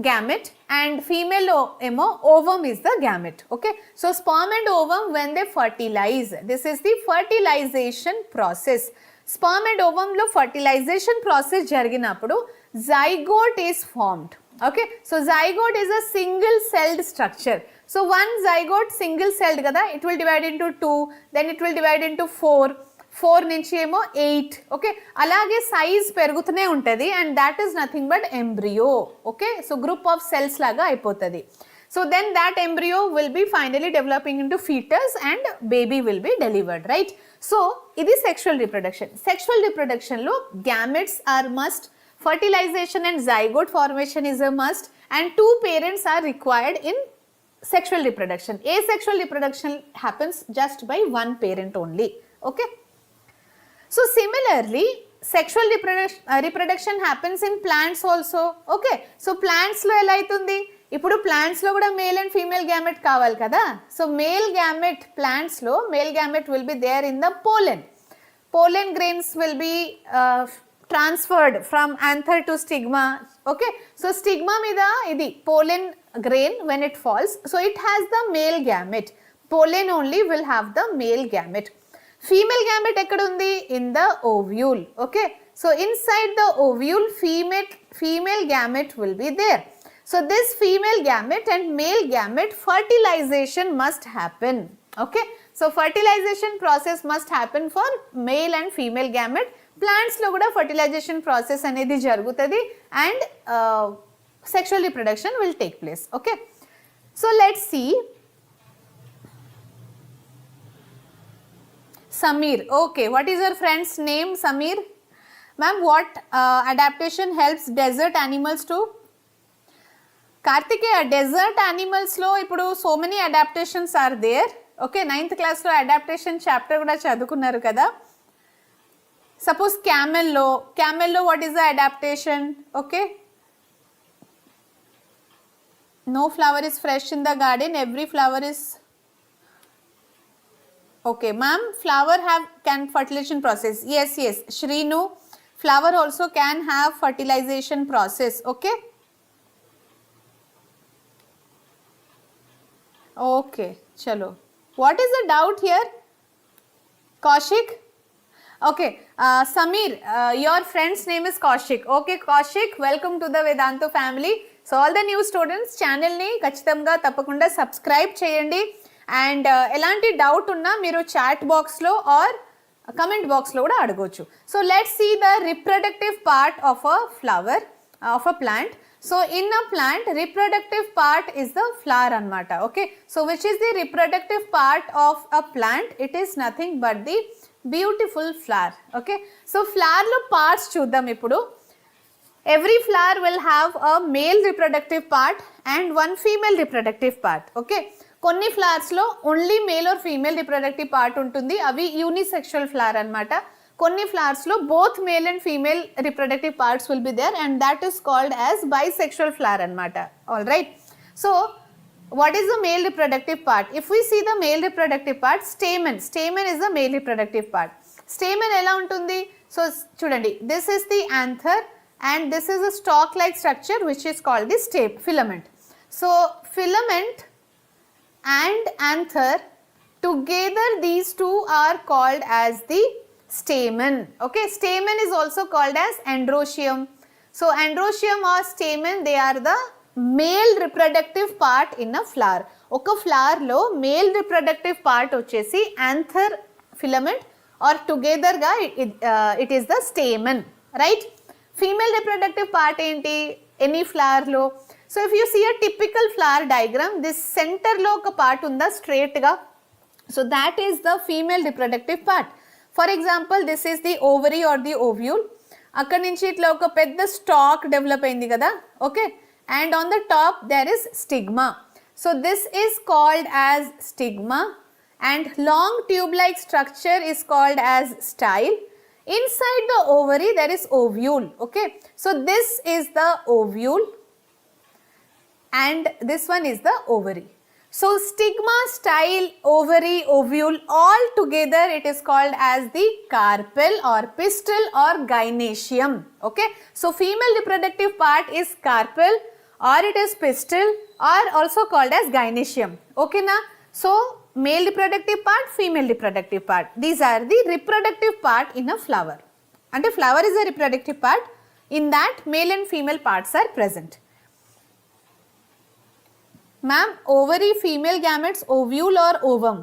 gamete and female emo ovum is the gamete. Okay, so sperm and ovum when they fertilize, this is the fertilization process. Sperm and ovum lo fertilization process జరిగినప్పుడు zygote is formed. Okay, so zygote is a single celled structure. So one zygote single celled kada, it will divide into 2, then it will divide into 4 నుంచి ఏమో 8. Okay, అలాగే size పెరుగుతూనే ఉంటుంది and that is nothing but embryo. Okay, so group of cells లాగా అయిపోతుంది. So then that embryo will be finally developing into foetus and baby will be delivered, right? So ఇది sexual reproduction. Sexual రిప్రొడక్షన్లో gametes are must, fertilization and zygote formation is a must, and 2 parents are required in sexual reproduction. Asexual reproduction happens just by 1 parent only. Okay, so similarly sexual reproduction happens in plants also. Okay, so plants lo ela aitundi, ఇప్పుడు plants లో కూడా male and female gamete కావాలి కదా. So male gamete plants లో male gamete will be there in the pollen grains will be transferred from anther to stigma. Okay, so stigma mida idi pollen grain when it falls, so it has the male gamete. Pollen only will have the male gamete. Female gamete ekkada undi? In the ovule. Okay, so inside the ovule female gamete will be there. So this female gamete and male gamete fertilization must happen. Okay, so fertilization process must happen for male and female gamete. Plants lo kuda fertilization process anedi jarugutadi and sexual reproduction will take place. Okay, so let's see. Samir, okay, what is your friend's name? Samir, ma'am, what adaptation helps desert animals to? Kartikeya, desert animals lo ippudu so many adaptations are there. Okay, 9th క్లాస్లో adaptation chapter కూడా చదువుకున్నారు కదా. Suppose క్యామెల్లో what is the adaptation? Okay, no flower is fresh in the garden, every flower is okay. Ma'am, flower can fertilization process. Yes, Shrinu, flower also can have fertilization process. Okay, chalo, what is the doubt here? Kaushik? Okay, Samir, your friend's name is Kaushik. Okay, Kaushik, welcome to the Vedantu family. So all the new students ఛానల్ని ఖచ్చితంగా తప్పకుండా subscribe చేయండి. And ఎలాంటి doubt ఉన్నా మీరు chat బాక్స్లో are comment బాక్స్లో కూడా అడగవచ్చు. So let's see the reproductive part of a flower of a plant. So in a plant reproductive part is the flower అనమాట. Okay, so which is the reproductive part of a plant? It is nothing but the beautiful flower. Okay, so ఫ్లవర్లో parts చూద్దాం ఇప్పుడు. Every flower will have a male reproductive part and one female reproductive part. Okay, కొన్ని ఫ్లవర్స్లో only male or female reproductive part ఉంటుంది, అవి unisexual flower అనమాట. కొన్ని ఫ్లవర్స్లో both male and female reproductive parts will be there and that is called as bisexual flower అనమాట. All right, so what is the male reproductive part? If we see the male reproductive part, stamen is the male reproductive part. Stamen ఎలా ఉంటుంది? So చూడండి, this is the anther and this is a stalk like structure which is called the filament. So filament and anther together, these two are called as the stamen. Okay, stamen is also called as androecium. So androecium or stamen, they are the male reproductive part in a flower. Oka flower lo male reproductive part vachesi anther, filament or together ga it is the stamen, right? Female reproductive part enti any flower lo. So if you see a typical flower diagram, this center lo oka part unda straight ga, so that is the female reproductive part. For example, this is the ovary or the ovule. Akkad nunchi itla oka pedda stalk develop ayindi kada. Okay, and on the top there is stigma. So this is called as stigma and long tube like structure is called as style. Inside the ovary there is ovule. Okay, so this is the ovule and this one is the ovary. So stigma, style, ovary, ovule, all together it is called as the carpel or pistil or gynoecium. Okay, so female reproductive part is carpel or it is pistil or also called as gynoecium. Okay na? So male reproductive part, female reproductive part, these are the reproductive part in a flower. And a flower is a reproductive part, in that male and female parts are present. Ma'am, ovary, female gametes, ovule or ovum?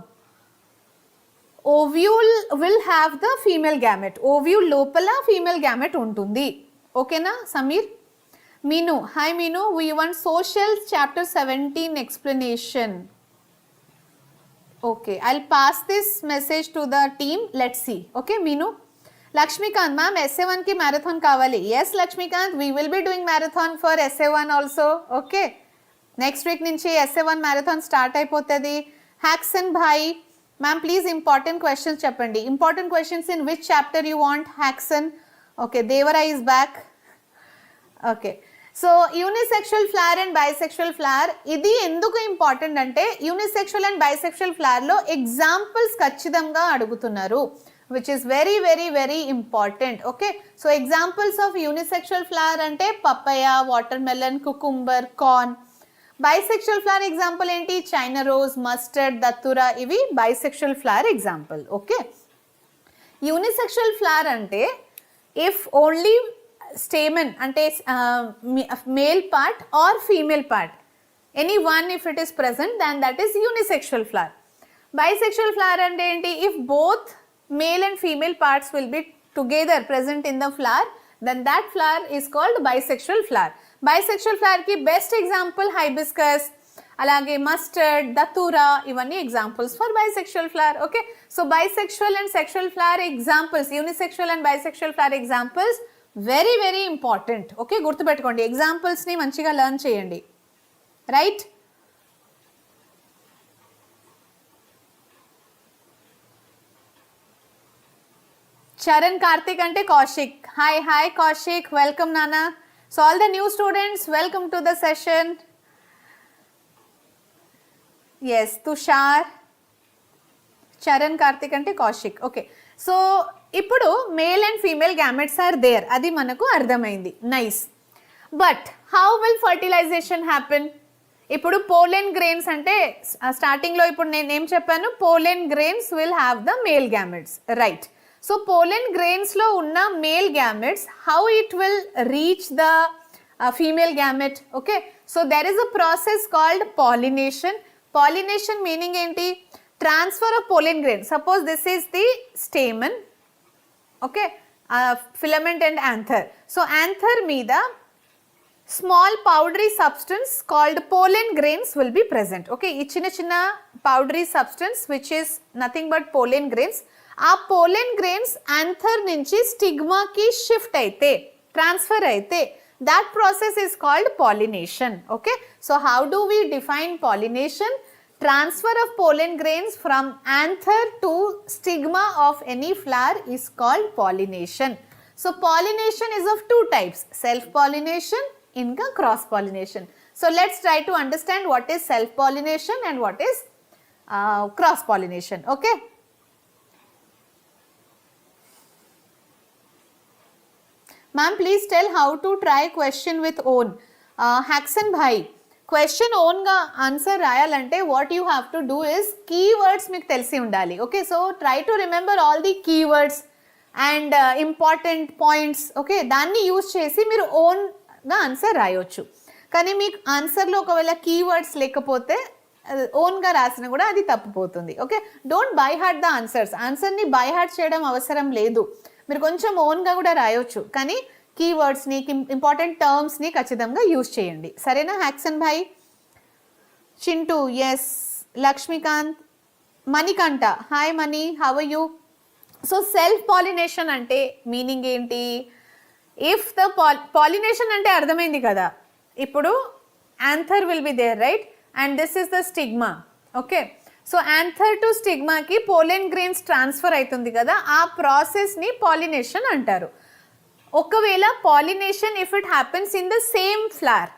Ovule will have the female gamete. Ovule lopala female gamete untundi. Okay na, Samir? Meenu, hi Meenu, we want social chapter 17 explanation. Okay, I'll pass this message to the team. Let's see. Okay, Meenu. Lakshmikant, ma'am, SA-1 ki marathon kavali. Yes, Lakshmikant, we will be doing marathon for SA-1 also. Okay. Next week nunchi SA-1 marathon start అయిపోతది. Haxan bhai, ma'am, please important questions cheppandi. Important questions in which chapter you want, Haxan? Okay, Devara is back. Okay. So unisexual flower and bisexual flower, ఇది ఎందుకు important అంటే unisexual and bisexual ఫ్లవర్లో examples ఖచ్చితంగా అడుగుతున్నారు, which is very very very important. Okay, so examples of unisexual flower అంటే papaya, watermelon, cucumber, corn. Bisexual flower example ఏంటి? China rose, mustard, datura, ఇవి bisexual flower example. Okay, unisexual flower అంటే if only stamen ante male part or female part, any one if it is present, then that is unisexual flower. Bisexual flower ante enti? If both male and female parts will be together present in the flower, then that flower is called bisexual flower. Bisexual flower ki best example hibiscus, alage mustard, datura, ivanni examples for bisexual flower. Okay, so bisexual and sexual flower examples, unisexual and bisexual flower examples, very very important. Okay, గుర్తుపెట్టుకోండి, ఎగ్జాంపుల్స్ని మంచిగా learn చేయండి. Right, Charan Karthik ante Kaushik. Hi Kaushik, welcome Nana. So all the new students, welcome to the session. Yes, Tushar, Charan Karthik ante Kaushik. Okay, so ఇప్పుడు male and female gametes are there, అది మనకు అర్థమైంది, nice. But how will fertilization happen? ఇప్పుడు pollen grains అంటే స్టార్టింగ్లో ఇప్పుడు నేను ఏం చెప్పాను, pollen grains will have the male gametes, right. So pollen గ్రెయిన్స్లో ఉన్న male gametes, how it will reach the female gamete? Okay, so there is a process called pollination. Pollination meaning ఏంటి? Transfer of pollen grain. Suppose this is the stamen, okay, filament and anther. So anther మీద small powdery substance called pollen grains will be present. Okay, ఈ చిన్న చిన్న powdery substance which is nothing but pollen grains. ఆ pollen grains anther నుంచి స్టిగ్మాకి shift అయితే, transfer అయితే, that process is called pollination. Okay, so how do we define pollination? Transfer of pollen grains from anther to stigma of any flower is called pollination. So pollination is of two types, self pollination inka cross pollination. So let's try to understand what is self pollination and what is cross pollination. Okay, ma'am, please tell how to try question with own. Haxan bhai, question ఓన్గా answer రాయాలంటే what you have to do is keywords మీకు తెలిసి ఉండాలి. Okay, so try to remember all the keywords and important points. Okay, దాన్ని use చేసి మీరు ఓన్గా answer రాయొచ్చు. కానీ మీకు ఆన్సర్లో ఒకవేళ కీవర్డ్స్ లేకపోతే ఓన్గా రాసినా కూడా అది తప్పిపోతుంది. Okay, don't by heart the answers. ఆన్సర్ని బై హార్ట్ చేయడం అవసరం లేదు, మీరు కొంచెం ఓన్గా కూడా రాయొచ్చు, కానీ కీవర్డ్స్ని, ఇంపార్టెంట్ టర్మ్స్ని ఖచ్చితంగా యూజ్ చేయండి. సరేనా హ్యాక్సన్ భాయ్? Chintu, yes. Lakshmikanth, Manikanta, hi Mani, how are you? So self pollination అంటే మీనింగ్ ఏంటి? ఇఫ్ ద పాలినేషన్ అంటే అర్థమైంది కదా, ఇప్పుడు anther will be there, right, and this is the stigma. Okay, so anther to స్టిగ్మాకి పోలెన్ గ్రెయిన్స్ ట్రాన్స్ఫర్ అవుతుంది కదా, ఆ ప్రాసెస్ని పాలినేషన్ అంటారు. ఒకవేళ pollination if it happens in the same flower,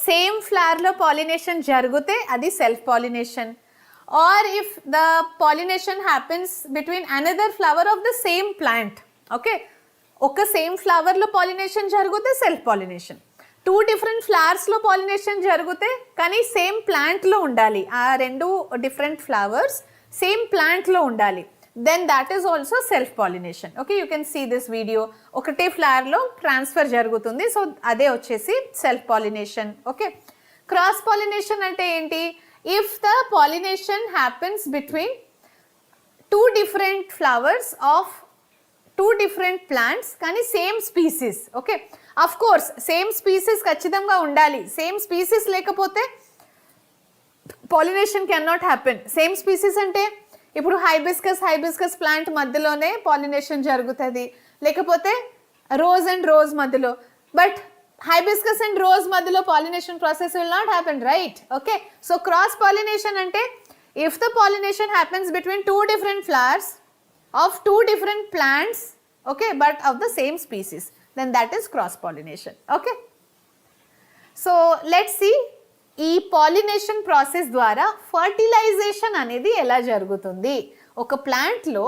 same ఫ్లవర్లో పాలినేషన్ జరిగితే అది self pollination. Or if the pollination happens between another flower of the same plant. Okay, ఒక సేమ్ ఫ్లవర్లో పాలినేషన్ జరిగితే సెల్ఫ్ పాలినేషన్. టూ డిఫరెంట్ ఫ్లవర్స్లో pollination జరిగితే కానీ same ప్లాంట్లో ఉండాలి, ఆ రెండు డిఫరెంట్ ఫ్లవర్స్ సేమ్ ప్లాంట్లో ఉండాలి, then that is also self pollination. Okay, you can see this video, ఒకటే ఫ్లవర్ లో ట్రాన్స్ఫర్ జరుగుతుంది, సో అదే వచ్చేసి self pollination. Okay, cross pollination అంటే ఏంటి? If the pollination happens between two different flowers of two different plants కానీ same species. Okay, of course same species ఖచ్చితంగా ఉండాలి, సేమ్ స్పీసీస్ లేకపోతే pollination can not happen. Same species అంటే ఇప్పుడు hibiscus plant మధ్యలోనే pollination జరుగుతుంది, లేకపోతే రోజ్ అండ్ రోజ్ మధ్యలో. బట్ హైబిస్కస్ అండ్ రోజ్ మధ్యలో pollination process will not happen, right? Okay, so cross pollination అంటే if the pollination happens between two different flowers of two different plants, okay, but of the same species, then that is cross pollination. Okay, so let's see ఈ pollination process ద్వారా fertilization అనేది ఎలా జరుగుతుంది, ఒక ప్లాంట్లో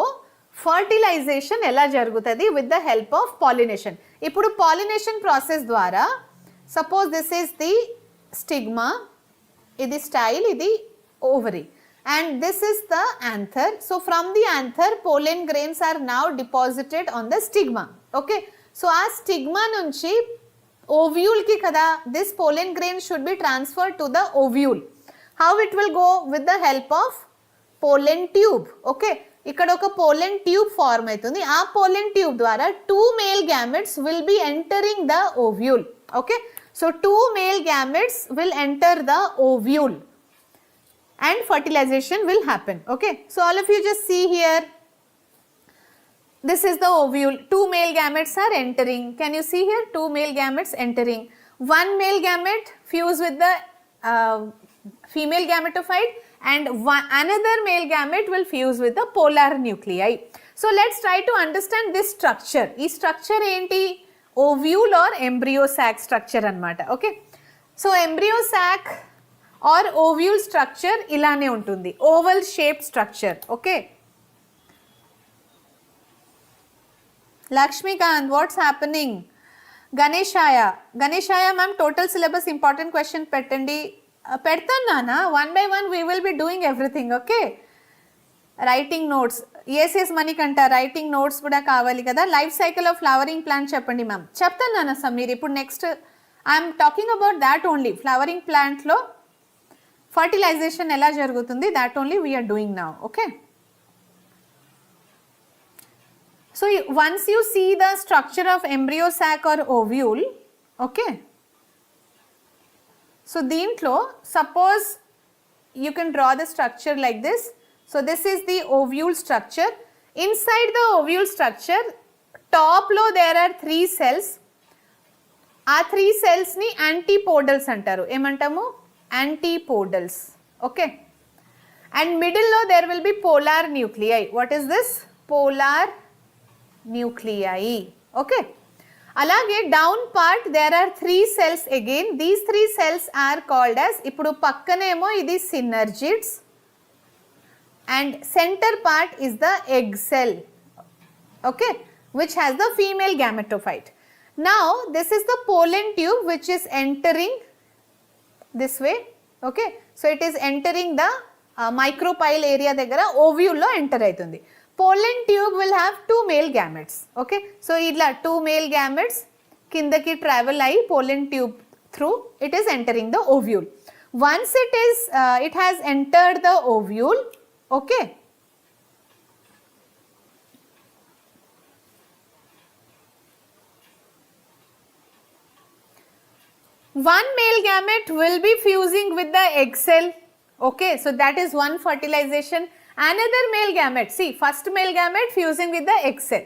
fertilization ఎలా జరుగుతుంది with the help of pollination. ఇప్పుడు పాలినేషన్ ప్రాసెస్ ద్వారా suppose this is the stigma, ఇది స్టైల్, ఇది ovary, and this is the anther. So from the anther pollen grains are now deposited on the stigma. Okay, so ఆ stigma నుంచి ovule ki kada, this pollen grain should be transferred to the ovule. How it will go? With the help of pollen tube. Okay, ఇక్కడ ఒక pollen tube form అవుతుంది, ఆ pollen tube ద్వారా two male gametes will be entering the ovule. Okay, so two male gametes will enter the ovule and fertilization will happen. Okay, so all of you just see here, this is the ovule, two male gametes are entering. Can you see here? Two male gametes entering. One male gamete fuse with the female gametophyte, and another male gamete will fuse with the polar nuclei. So let's try to understand this structure. This structure enti ovule or embryo sac structure anamata. Okay. So embryo sac or ovule structure ilane untundi, oval shaped structure. Okay. Lakshmikant, what's happening? Ganeshaya ma'am, total syllabus important question pettandi. Pedtannana, one by one we will be doing everything. Okay. Writing notes. Yes, Manikanta, writing notes kuda kavali kada. Life cycle of flowering plant cheppandi ma'am. Cheptannana Samir. Ippudu next I am talking about that only. Flowering plant lo fertilization ela jarugutundi, that only we are doing now. Okay. So once you see the structure of embryo sac or ovule, okay. So deentlo, suppose you can draw the structure like this. So this is the ovule structure. Inside the ovule structure, top lo there are 3 cells. Aa 3 cells ni antipodals antaru. Emantamu? Antipodals. Okay. And middle lo there will be polar nuclei. What is this? Polar nuclei. Okay. Alage down part there are 3 cells again. These 3 cells are called as, ippudu pakkanemo idi synergids, and center part is the egg cell. Okay, which has the female gametophyte. Now this is the pollen tube which is entering this way. Okay, so it is entering the micropyle area daggara ovule lo enter aitundi. Pollen tube will have 2 male gametes. Okay, so illa 2 male gametes kindaki travel ayi pollen tube through, it is entering the ovule. Once it has entered the ovule, okay, one male gamete will be fusing with the egg cell. Okay, so that is one fertilization. Another male gamete, see, first male gamete fusing with the egg cell.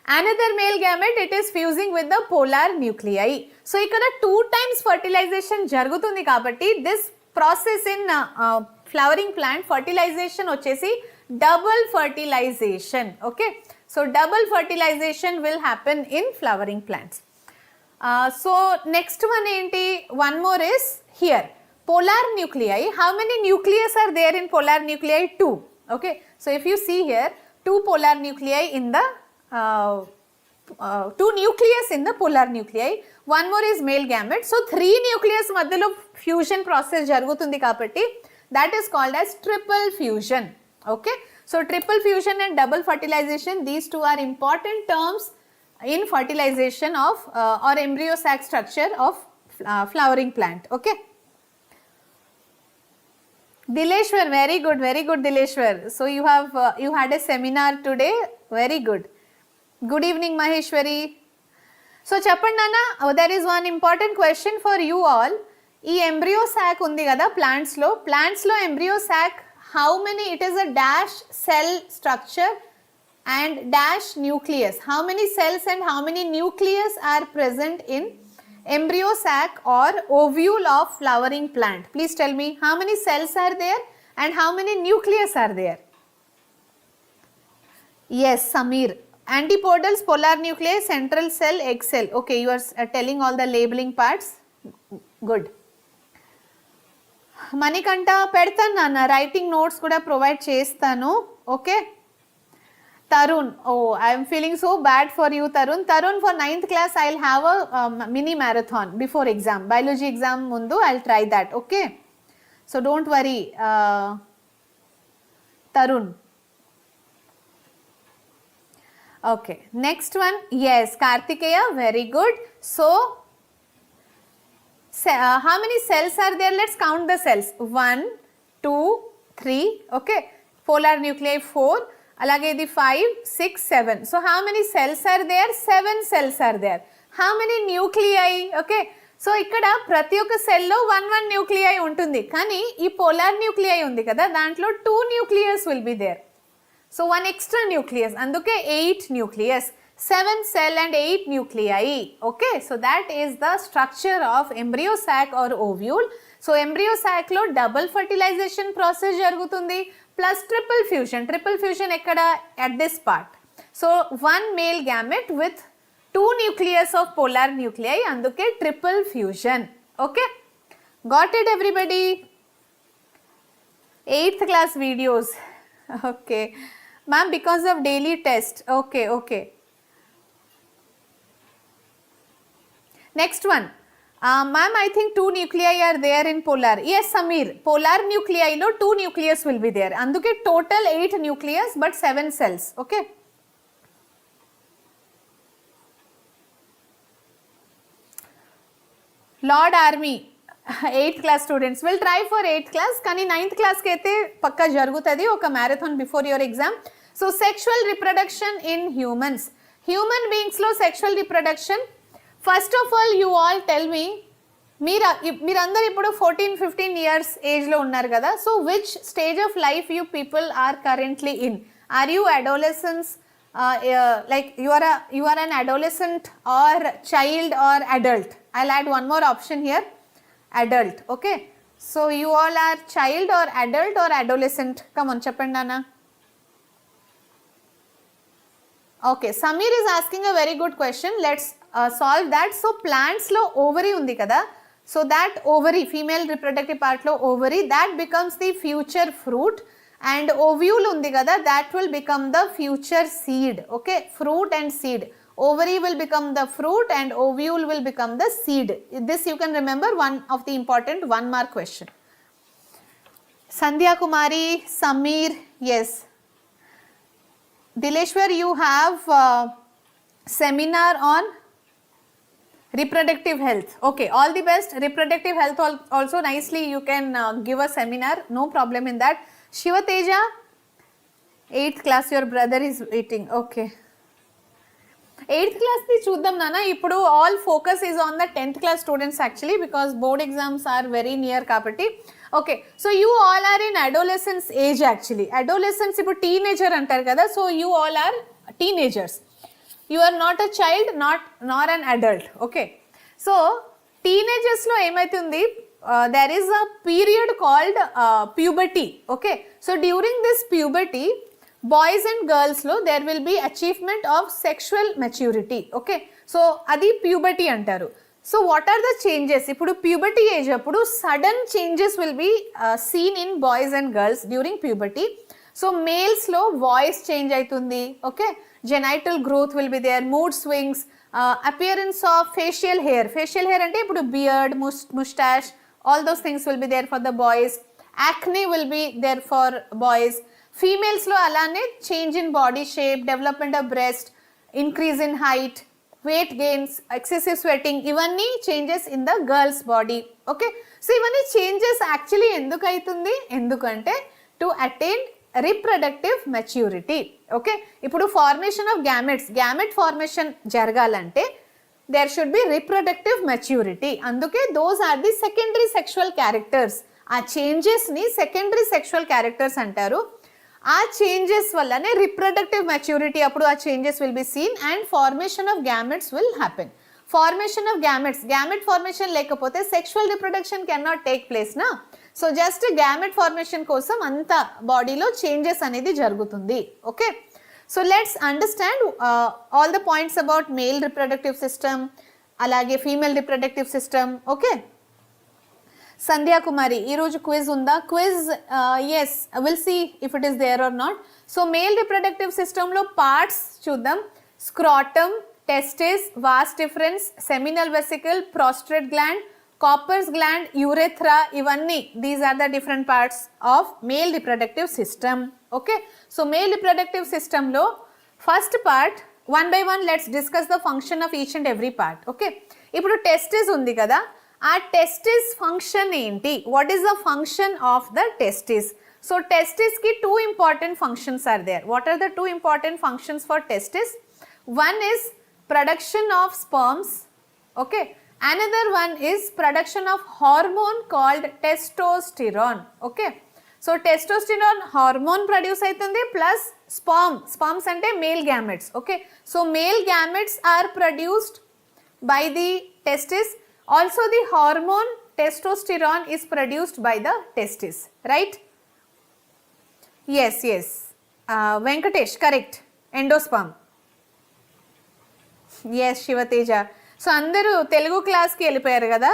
Another male gamete, it is fusing with the polar nuclei. So ikkada 2 times fertilization jarugutundi kabatti, this process in flowering plant fertilization vachesi double fertilization. Okay, so double fertilization will happen in flowering plants. So next one enti, one more is here, polar nuclei. How many nucleus are there in polar nuclei? 2. Okay, so if you see here, 2 polar nuclei in the 2 nucleus in the polar nuclei, one more is male gamete. So 3 nucleus madhyalo fusion process jarugutundi kabatti, that is called as triple fusion. Okay, so triple fusion and double fertilization, these 2 are important terms in fertilization of or embryo sac structure of flowering plant. Okay. Dileshwar, very good Dileshwar. So you have you had a seminar today, very good. Good evening Maheshwari. So chappandana, there is one important question for you all. Ee embryo sac undi kada plants lo embryo sac, how many, it is a dash cell structure and dash nucleus. How many cells and how many nucleus are present in embryo sac or ovule of flowering plant? Please tell me how many cells are there and how many nucleus are there? Yes, Samir. Antipodals, polar nuclei, central cell, egg cell. Okay, you are telling all the labeling parts. Good. Manikanta, pedtannana, writing notes kuda provide chestanu. Okay. Tarun, oh, I am feeling so bad for you, Tarun. Tarun, for 9th class, I will have a mini marathon before exam. Biology exam mundu, I will try that. Okay. So don't worry, Tarun. Okay. Next one, yes, Kartikeya, very good. So, how many cells are there? Let's count the cells. 1, 2, 3. Okay. Polar nuclei 4. Alage the 5, 6, 7. So how many cells are there? 7 cells are there. How many nuclei? Okay. So ikkada prati oka cell lo 1 nuclei untundi. Kani ee polar nuclei undi kada, dantlo 2 nucleus will be there. So 1 extra nucleus. Anduke 8 nucleus. 7 cell and 8 nuclei. Okay. So that is the structure of embryo sac or ovule. So embryo సాక్లో double fertilization process జరుగుతుంది plus triple fusion ఎక్కడ at this part. సో one male gamete with 2 nucleus of polar nuclei అందుకే triple fusion. Okay, got it everybody? 8th class videos. Okay ma'am, because of daily test. Okay. Next one. Ma'am, I think 2 nuclei are there in polar. Yes Samir, polar nuclei lo 2 nucleus will be there. Anduke total 8 nucleus but 7 cells. Okay. Lord Army 8th class students will try for 8th class kani 9th class ki aithe pakka jarugutadi oka marathon before your exam. So sexual reproduction in humans, human beings lo sexual reproduction. First of all you all tell me, మీరందరూ ఇప్పుడు 14-15 years ఏజ్లో ఉన్నారు కదా. So which stage of life you people are currently in? Are you adolescence, like you are an adolescent or child or adult? I'll add one more option here, adult. Okay, so you all are child or adult or adolescent? Come on, cheppandi Anna. Okay, Samir is asking a very good question. Let's solve that. So plants lo ovary undi kada, so that ovary, female reproductive part lo ovary, that becomes the future fruit, and ovule undi kada, that will become the future seed. Okay, fruit and seed. Ovary will become the fruit and ovule will become the seed. This you can remember, one of the important 1 mark question. Sandhya Kumari, Samir, yes. Dileshwar, you have seminar on reproductive health. Okay, all the best. Reproductive health also nicely you can give a seminar, no problem in that. Shivateja, 8th class, your brother is waiting. Okay, 8th class the చూద్దాం నాన్న. ఇప్పుడు all focus is on the 10th class students actually, because board exams are very near కాబట్టి. Okay, so you all are in adolescence age actually. Adolescence ఇప్పుడు teenager అంటారు కదా, so you all are teenagers. You are not a child, nor an adult. Okay, so teenagers లో ఏమైతుంది, there is a period called puberty. Okay, so during this puberty, boys and girls lo there will be achievement of sexual maturity. Okay, so adi puberty antaru. So what are the changes? Ippudu puberty age appudu sudden changes will be seen in boys and girls during puberty. So males lo voice change aitundi. Okay, genital growth will be there, mood swings, appearance of facial hair ante ippudu beard, mustache, all those things will be there for the boys. Acne will be there for boys. Females lo alane change in body shape, development of breast, increase in height, weight gains, excessive sweating, ivanni changes in the girl's body. Okay, so ivanni changes actually enduku aitundi, endukante to attain reproductive maturity. Okay, ippudu formation of gametes, gamete formation jaragalante there should be reproductive maturity. Anduke those are the secondary sexual characters. ఆ changes ni secondary sexual characters antaru. ఆ changes వల్లనే reproductive maturity అప్పుడు ఆ changes will be seen and formation of gametes will happen. Formation of gametes, gamete formation లేకపోతే sexual reproduction can not take place నా. So just gamete formation కోసం అంత బాడీలో changes అనేది జరుగుతుంది. Okay, so let's understand all the points about male reproductive system అలాగే female reproductive system. Okay, Sandhya Kumari ఈరోజు quiz ఉందా? Quiz yes, will see if it is there or not. So male reproductive సిస్టంలో parts చూద్దాం. Scrotum, testis, vas deferens, seminal vesicle, prostate gland, Cowper's gland, urethra, ఇవన్నీ these are the different parts of male reproductive system. Okay, so male reproductive సిస్టంలో first part one by one let's discuss the function of each and every part. Okay, ఇప్పుడు testis ఉంది కదా, ఆ testis function ఏంటి? What is the function of the testis? So testis కి 2 important functions are there. What are the 2 important functions for testis? One is production of sperms. Okay, another one is production of hormone called testosterone. Okay, so testosterone hormone produce aitundi plus sperms ante male gametes. Okay, so male gametes are produced by the testis. Also the hormone testosterone is produced by the testis, right? Yes, yes. Venkatesh, correct. Endosperm. Yes, Shivateja. So అందరూ తెలుగు క్లాస్కి వెళ్ళిపోయారు కదా.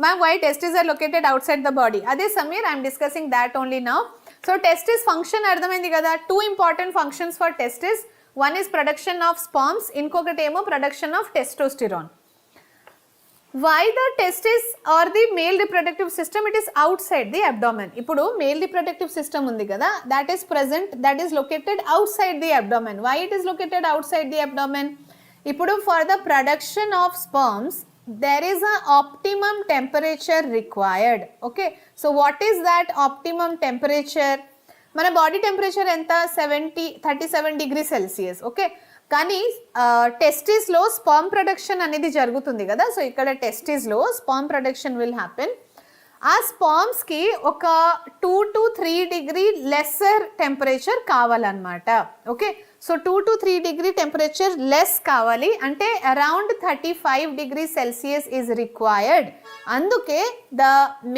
Ma'am, why testes are located outside the body? Ade Samir, I am discussing that only now. So testis function అర్థమైంది కదా. Two important functions for testis. One is production of sperms, ఇంకొకటి ఏమో production of testosterone. Why the testis or the male reproductive system? It is outside the abdomen. ఇప్పుడు male reproductive system ఉంది కదా, that is present, that is located outside the abdomen. Why it is located outside the abdomen? ఇప్పుడు for the production of sperms, there is a optimum temperature required. Okay, so what is that optimum temperature? మన body temperature ఎంత? 37 degree Celsius. Okay, కానీ టెస్టిస్లో sperm production అనేది జరుగుతుంది కదా. So ఇక్కడ టెస్టిస్లో sperm production will happen. ఆ స్పర్మ్స్కి ఒక 2 to 3 డిగ్రీ లెస్సర్ టెంపరేచర్ కావాలన్నమాట. Okay, so 2 to 3 degree temperature less కావాలి అంటే around 35 degree Celsius is required. అందుకే the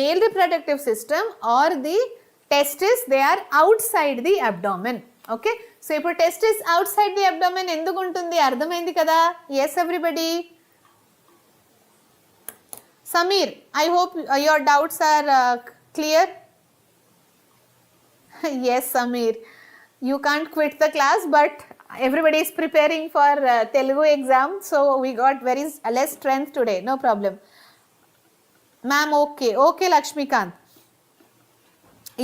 male reproductive system are the testis, they are outside the abdomen. Okay, so ఇప్పుడు testis outside the abdomen ఎందుకు ఉంటుంది అర్థమైంది కదా. Yes everybody. Samir, I hope your doubts are clear. Yes Samir, you can't quit the class, but everybody is preparing for Telugu exam, so we got very less strength today. No problem. Ma'am, okay Lakshmikant.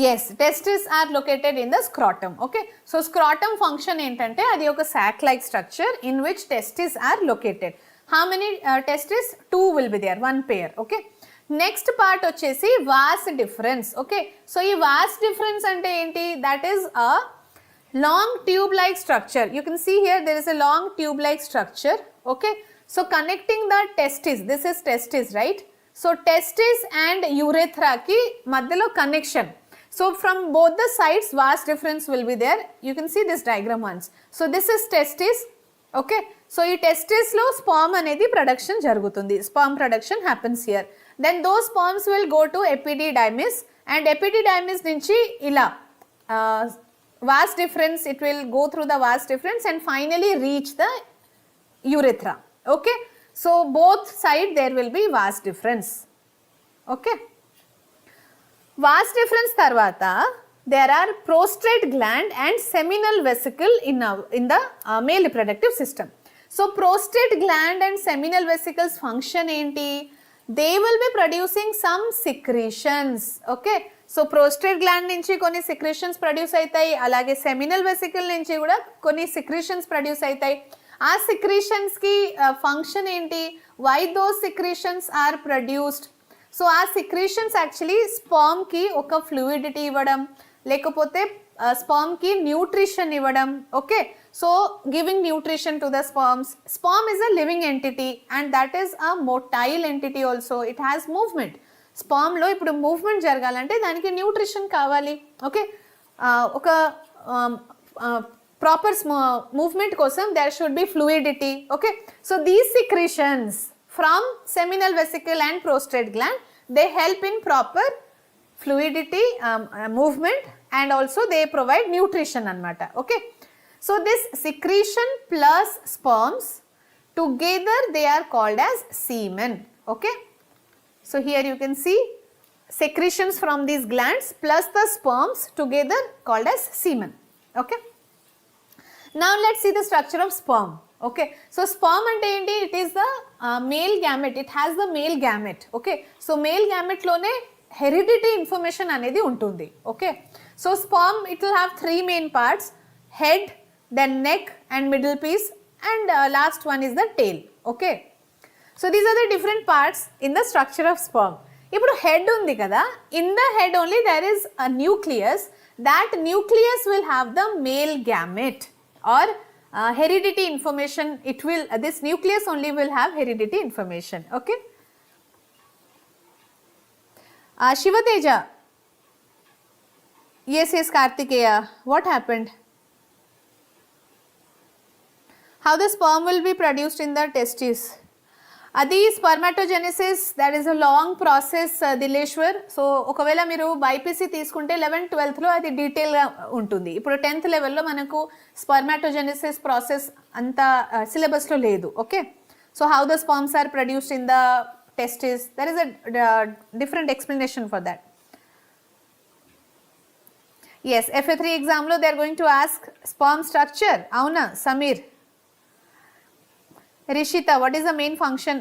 Yes, testes are located in the scrotum. Okay, so scrotum function ఏంటంటే అది ఒక sac like structure in which testes are located. How many testes? 2 will be there, 1 pair. Okay, next part వచ్చేసి vas difference. Okay, so ఈ vas difference అంటే ఏంటి? That is a long tube like structure. You can see here there is a long tube like structure. Okay, so connecting the testis, this is testis, right? So testis and urethra ki మధ్యలో connection. So from both the sides vas difference will be there. You can see this diagram once. So this is testis. Okay, so ఈ testis లో sperm అనేది production జరుగుతుంది. Sperm production happens here. Then those sperms will go to epididymis and epididymis నుంచి ఇలా vas difference, it will go through the vas difference and finally reach the urethra. Okay, so both side there will be vas difference. Okay, vas difference తర్వాత there are prostate gland and seminal vesicle in the male reproductive system. So prostate gland and seminal vesicles function ఏంటి? They will be producing some secretions. Okay, so prostate gland నుంచి కొన్ని secretions produce అవుతాయి, అలాగే seminal vesicle నుంచి కూడా కొన్ని secretions produce అవుతాయి. ఆ secretions కి function ఏంటి? Why those secretions are produced? So ఆ secretions యాక్చువల్లీ స్పర్మ్కి ఒక ఫ్లూయిడిటీ ఇవ్వడం, లేకపోతే స్పర్మ్కి న్యూట్రిషన్ ఇవ్వడం. Okay, so giving nutrition to the sperms. Sperm is a living entity and that is a motile entity also. It has movement. స్పర్మ్లో ఇప్పుడు movement జరగాలంటే దానికి న్యూట్రిషన్ కావాలి. ఓకే, ఒక ప్రాపర్ మూవ్మెంట్ కోసం there should be fluidity. Okay, so these secretions from seminal vesicle and prostate gland, they help in proper fluidity, movement, and also they provide nutrition anamata. Okay, so this secretion plus sperms together they are called as semen. Okay, so here you can see secretions from these glands plus the sperms together called as semen. Okay, now let's see the structure of sperm. Okay, so sperm అంటే ఏంటి? It is the male gamete. It has the male gamete. Okay, so male gamete లోనే heredity information అనేది ఉంటుంది. Okay, so sperm it will have 3 main parts: head, then neck and middle piece, and last one is the tail. Okay, so these are the different parts in the structure of sperm. ఇప్పుడు head ఉంది కదా, in the head only there is a nucleus. That nucleus will have the male gamete or heredity information. It will this nucleus only will have heredity information. Okay, Shivateja. Yes, Kartikeya, what happened? How the sperm will be produced in the testes? అది spermatogenesis, that is a long process Dileshwar. So ఒకవేళ మీరు BiPC తీసుకుంటే 11th 12th అది డీటెయిల్గా ఉంటుంది. ఇప్పుడు 10th లెవెల్లో మనకు స్పర్మాటోజెనిసిస్ ప్రాసెస్ అంత సిలబస్లో లేదు. Okay, so how the sperms are produced in the testis, there is a different explanation for that. Yes, FA-3 exam lo they are going to ask sperm structure. Avuna, Samir. Rishita, what is the main function?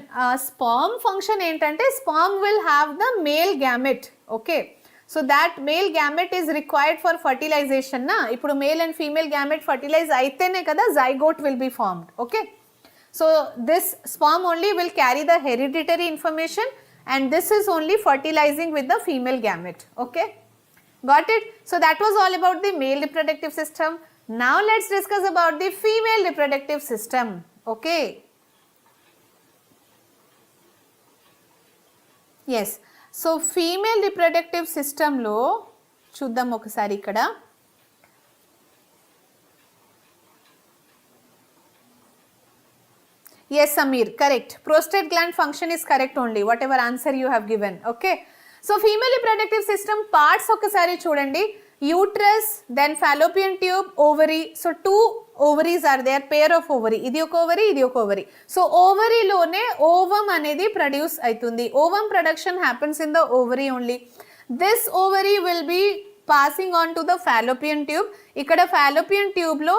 Sperm function entante sperm will have the male gamete. Okay, so that male gamete is required for fertilization na. Ippudu male and female gamete fertilize aitene kada zygote will be formed. Okay, so this sperm only will carry the hereditary information and this is only fertilizing with the female gamete. Okay, got it? So that was all about the male reproductive system. Now let's discuss about the female reproductive system. Okay, yes, so female reproductive system lo chuddam okasari ikkada. Yes Samir, correct, prostate gland function is correct only, whatever answer you have given. Okay, so female reproductive system parts ఒకసారి చూడండి. Uterus, then fallopian tube, ovary. So 2 ovaries are there, pair of ovary. ఇది ఒక ovary, ఇది ఒక ovary. So ఓవరీలోనే ovum అనేది produce అవుతుంది. Ovum production happens in the ovary only. This ovary will be passing on to the fallopian tube. ఇక్కడ fallopian tube లో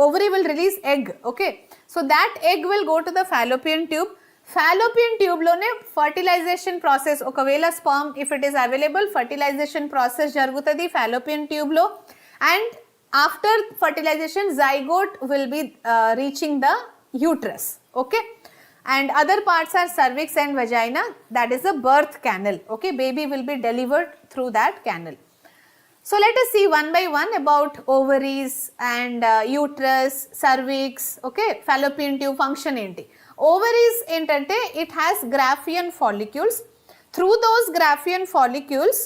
ovary will release egg. Okay, so that egg will go to the fallopian tube. Fallopian tube లోనే fertilization process, ఒకవేళ sperm if it is available, fertilization process జరుగుతుంది fallopian tube లో, and after fertilization zygote will be reaching the uterus. Okay, and other parts are cervix and vagina, that is the birth canal. Okay, baby will be delivered through that canal. So let us see one by one about ovaries and uterus, cervix, okay, fallopian tube function enti. Ovaries entante it has Graafian follicles. Through those Graafian follicles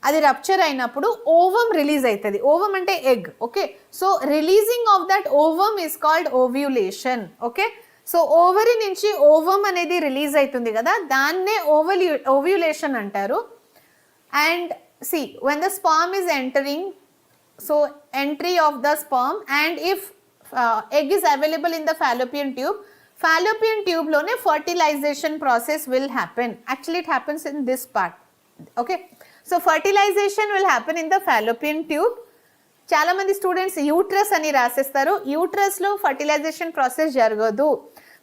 అది rupture అయినప్పుడు ovum release అవుతుంది. Ovum అంటే egg. Okay, so releasing of that ovum is called ovulation. Okay, so ovary నుంచి ovum అనేది release అవుతుంది కదా, దాన్నే ovulation అంటారు. And see, when the sperm is entering, so entry of the sperm, and if egg is available in the fallopian tube lone fertilization process will happen. Actually it happens in this part. Okay, so fertilization will happen in the fallopian tube. చాలా మంది students uterus అని రాసేస్తారు. Uterus లో fertilisation process జరగదు.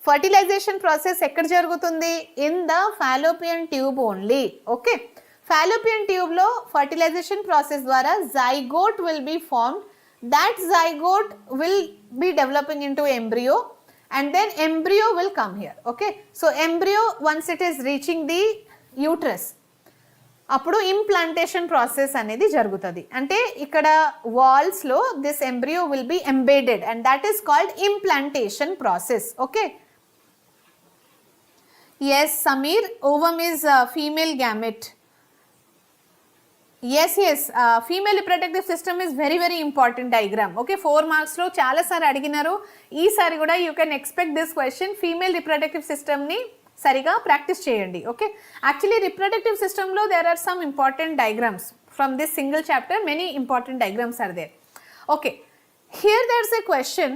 Fertilisation process ఎక్కడ జరుగుతుంది? In the fallopian tube only. Okay, fallopian tube లో fertilization process ద్వారా zygote will be formed. That zygote will be developing into embryo and then embryo will come here. Okay, so embryo once it is reaching the uterus, అప్పుడు implantation process అనేది జరుగుతుంది. అంటే ఇక్కడ walls లో this embryo will be embedded and that is called implantation process. Okay, yes Samir, ovum is female gamete. Yes, female reproductive system is very very important diagram. Okay, 4 marks లో చాలా sir అడిగినారు. ఈసారి కూడా you can expect this question. Female reproductive system ని సరిగా practice చేయండి. Okay, actually reproductive system లో there are some important diagrams from this single chapter. Many important diagrams are there. Okay, here there's a question,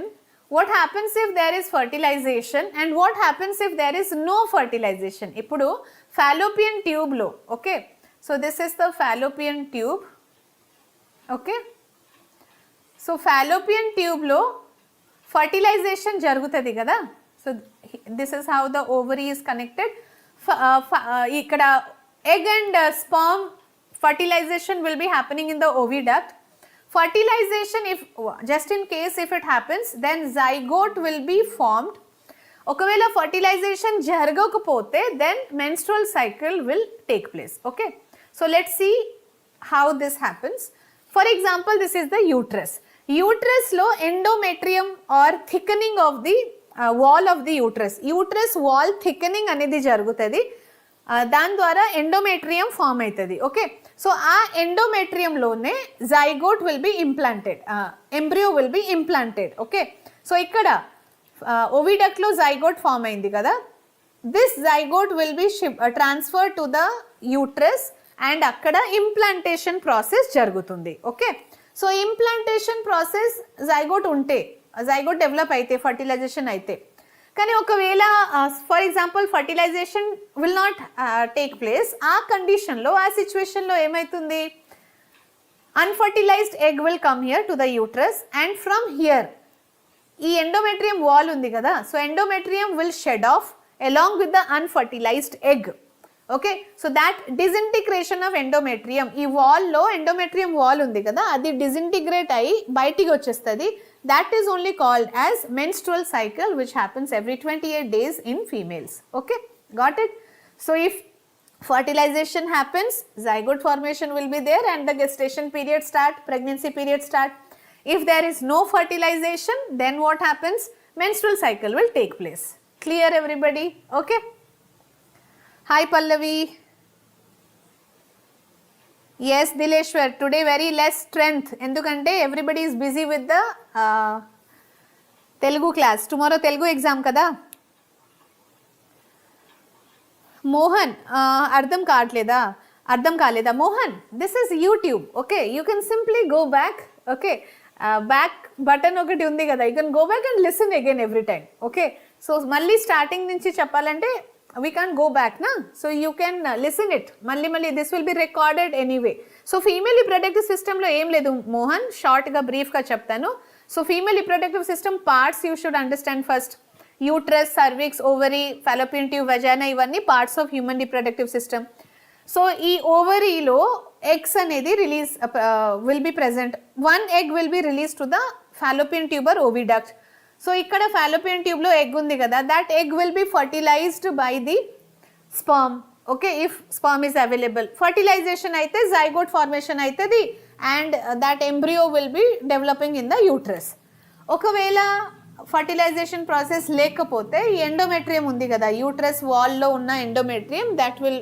what happens if there is fertilization and what happens if there is no fertilization? ఇప్పుడు fallopian tube లో, okay, so this is the fallopian tube. Okay, so fallopian tube lo fertilization jarugutadi kada. So this is how the ovary is connected. Ikkada egg and sperm fertilization will be happening in the oviduct. Fertilization, if just in case if it happens, then zygote will be formed. ఒకవేళ fertilization జరగకపోతే then menstrual cycle will take place. Okay, so let's see how this happens. For example, this is the uterus. Uterus lo endometrium or thickening of the wall of the uterus. Uterus wall thickening అనేది జరుగుతుంది. దాని ద్వారా endometrium form అవుతుంది. Okay, so ఆ ఎండోమెట్రియంలోనే zygote will be implanted, embryo will be implanted. Okay, so ఇక్కడ ఓవిడక్ట్లో zygote form అయింది కదా, this zygote will be transfer to the uterus and అక్కడ ఇంప్లాంటేషన్ ప్రాసెస్ జరుగుతుంది. Okay, so implantation process zygote ఉంటే, జైగోట్ డెవలప్ అయితే, ఫర్టిలైజేషన్ అయితే, కానీ ఒకవేళ for example fertilization will not take place, ఆ కండిషన్లో, ఆ సిచ్యువేషన్లో ఏమవుతుంది, unfertilized egg will come here to the uterus and from here ఈ ఎండోమెట్రియం వాల్ ఉంది కదా, so endometrium will shed of along with the unfertilized egg. Okay, so that disintegration of endometrium, ఈ వాల్లో endometrium wall ఉంది కదా, అది disintegrate అయ్యి బయటికి వచ్చేస్తుంది. That is only called as menstrual cycle, which happens every 28 days in females. Okay, got it? So if fertilization happens, zygote formation will be there and the gestation period start, pregnancy period start. If there is no fertilization, then what happens? Menstrual cycle will take place. Clear everybody? Okay. Hi Pallavi. Yes Dileshwar, today very less strength endukante everybody is busy with the Telugu class. Tomorrow Telugu exam kada. Mohan, ardham kaaleda Mohan, this is YouTube. Okay, you can simply go back. Okay, back button okati undi kada, you can go back and listen again every time. Okay, so malli starting nunchi cheppalante we can't go back na, so you can listen it malli this will be recorded anyway. So female reproductive system lo em ledu Mohan, short ga brief ga cheptanu. So female reproductive system parts you should understand first. Uterus, cervix, ovary, fallopian tube, vagina, ivanni parts of human reproductive system. So ee ovary lo eggs anedi release will be present. One egg will be released to the fallopian tube or oviduct. So ikkada fallopian tube lo egg undi kada, that egg will be fertilized by the sperm. Okay, if sperm is available. Fertilization aithe zygote formation aitadi and that embryo will be developing in the uterus. Okavela fertilization process lekapothe ee endometrium undi kada, uterus wall lo unna endometrium, that will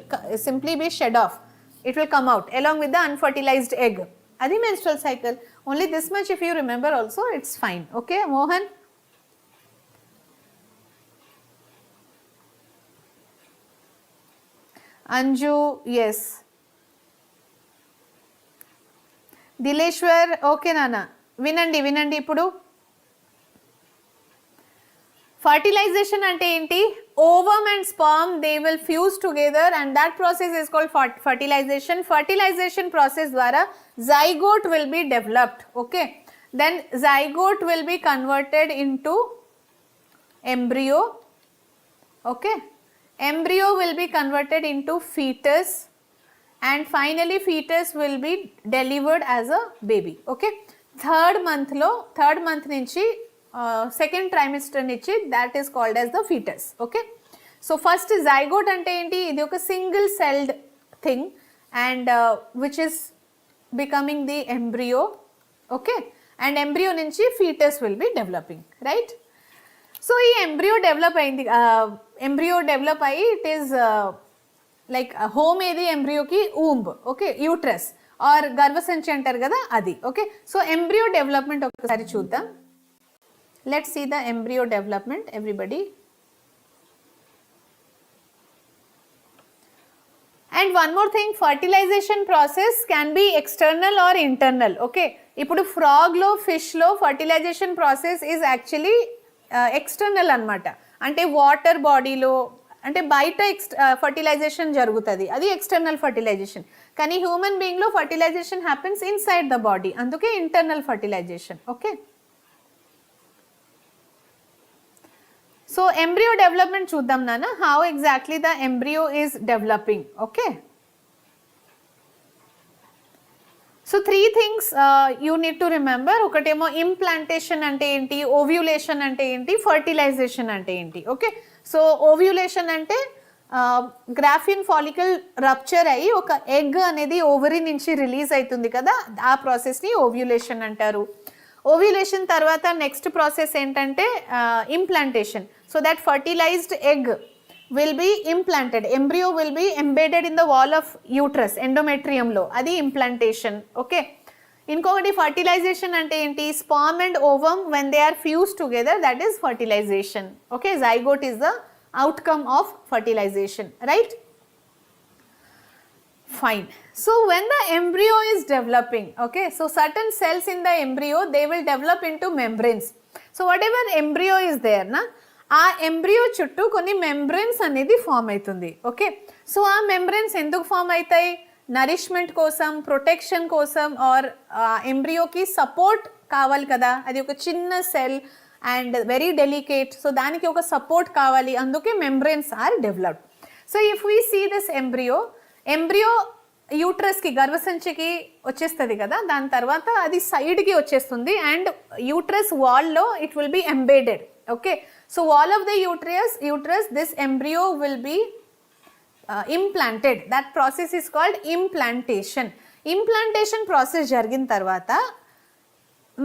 simply be shed off. It will come out along with the unfertilized egg. Adi menstrual cycle. Only this much if you remember also, it's fine. Okay Mohan. Anju, yes. Dileshwar, okay Nana. Vinandi ippudu. Fertilization ante enti? Ovum and sperm, they will fuse together and that process is called fertilization. Fertilization process dwara zygote will be developed. Okay. Then zygote will be converted into embryo. Okay. Embryo will be converted into fetus and finally fetus will be delivered as a baby. Okay, third month nunchi second trimester nichi, that is called as the fetus. Okay, so first zygote ante enti, idi oka single celled thing and which is becoming the embryo. Okay, and embryo nunchi fetus will be developing, right? So ఈ embryo develop అయింది, embryo develop అయ్యి it is like home ఏది ఎంబ్రియోకి, womb. Okay, uterus are గర్భసంచి అంటారు కదా అది. Okay, so embryo development ఒకసారి చూద్దాం. Let's see the embryo development everybody. And one more thing, fertilization process can be external or internal. Okay, ఇప్పుడు ఫ్రాగ్లో, ఫిష్లో fertilization process is actually external అనమాట. అంటే వాటర్ బాడీలో, అంటే బయట ఫర్టిలైజేషన్ జరుగుతుంది, అది ఎక్స్టర్నల్ ఫర్టిలైజేషన్. కానీ హ్యూమన్ బీయింగ్లో fertilization happens inside the body, అందుకే internal fertilization. Okay, so embryo development చూద్దాం నాన్న, how exactly the embryo is developing. Okay, so 3 things you need to remember. ఒకటేమో ఇంప్లాంటేషన్ అంటే ఏంటి, ఓవ్యులేషన్ అంటే ఏంటి, ఫర్టిలైజేషన్ అంటే ఏంటి. ఓకే, సో ఓవ్యులేషన్ అంటే గ్రాఫియన్ ఫాలికల్ రప్చర్ అయ్యి ఒక ఎగ్ అనేది ఓవరీ నుంచి రిలీజ్ అవుతుంది కదా, ఆ ప్రాసెస్ని ఓవ్యులేషన్ అంటారు. ఓవ్యులేషన్ తర్వాత నెక్స్ట్ ప్రాసెస్ ఏంటంటే implantation. So that fertilised egg will be implanted, embryo will be embedded in the wall of uterus, endometrium lo, adi implantation. Okay, ఇంకొకటి ఫర్టిలైజేషన్ అంటే ఏంటి, sperm and ovum when they are fuse together, that is fertilization. Okay, zygote is the outcome of fertilization, right? Fine. So when the embryo is developing, okay, so certain cells in the embryo, they will develop into membranes. So whatever embryo is there na, ఆ embryo చుట్టూ కొన్ని membranes అనేది form అవుతుంది. Okay, so ఆ membranes ఎందుకు form అవుతాయి, nourishment కోసం, protection కోసం, ఆర్ ఎంబ్రియోకి సపోర్ట్ కావాలి కదా, అది ఒక చిన్న cell and very delicate, so దానికి ఒక సపోర్ట్ కావాలి, అందుకే membranes are developed. So if we see this embryo యూట్రస్కి, గర్భసంచికి వచ్చేస్తుంది కదా, దాని తర్వాత అది సైడ్కి వచ్చేస్తుంది అండ్ యూట్రస్ వాల్లో it will be embedded. Okay, so wall of the uterus this embryo will be implanted. That process is called implantation. Implantation process జరిగిన తర్వాత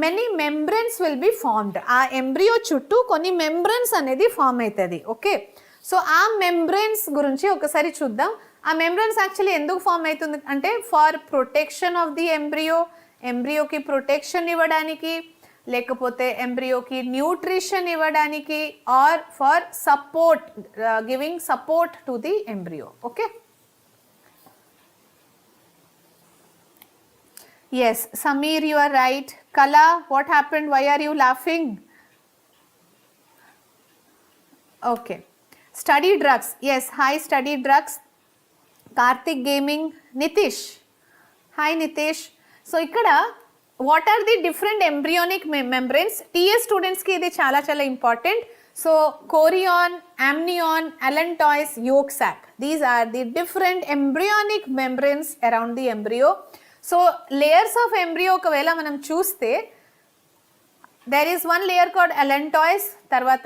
many membranes will be formed. ఆ ఎంబ్రియో చుట్టూ కొన్ని మెంబ్రెన్స్ అనేది form అవుతుంది. Okay, so ఆ membranes గురించి ఒకసారి చూద్దాం. ఆ మెంబ్రెన్స్ యాక్చువల్లీ ఎందుకు ఫామ్ అవుతుంది అంటే ఫార్ ప్రొటెక్షన్ ఆఫ్ ది ఎంబ్రియోకి ప్రొటెక్షన్ ఇవ్వడానికి, లేకపోతే ఎంబ్రియోకి న్యూట్రిషన్ ఇవ్వడానికి, or for support, giving support to the embryo. Okay, yes, Sameer, you are right. Kala, what happened? Why are you laughing? Okay, study drugs. Yes, hi, study drugs. Karthik Gaming, Nitish. Hi, Nitish. So ikkada what are the different embryonic membranes? TS students ki idi chala important. So chorion, amnion, allantois, yolk sac. These are the different embryonic membranes around the embryo. So layers of embryo ఒకవేళ మనం చూస్తే there is one layer called allantois, తర్వాత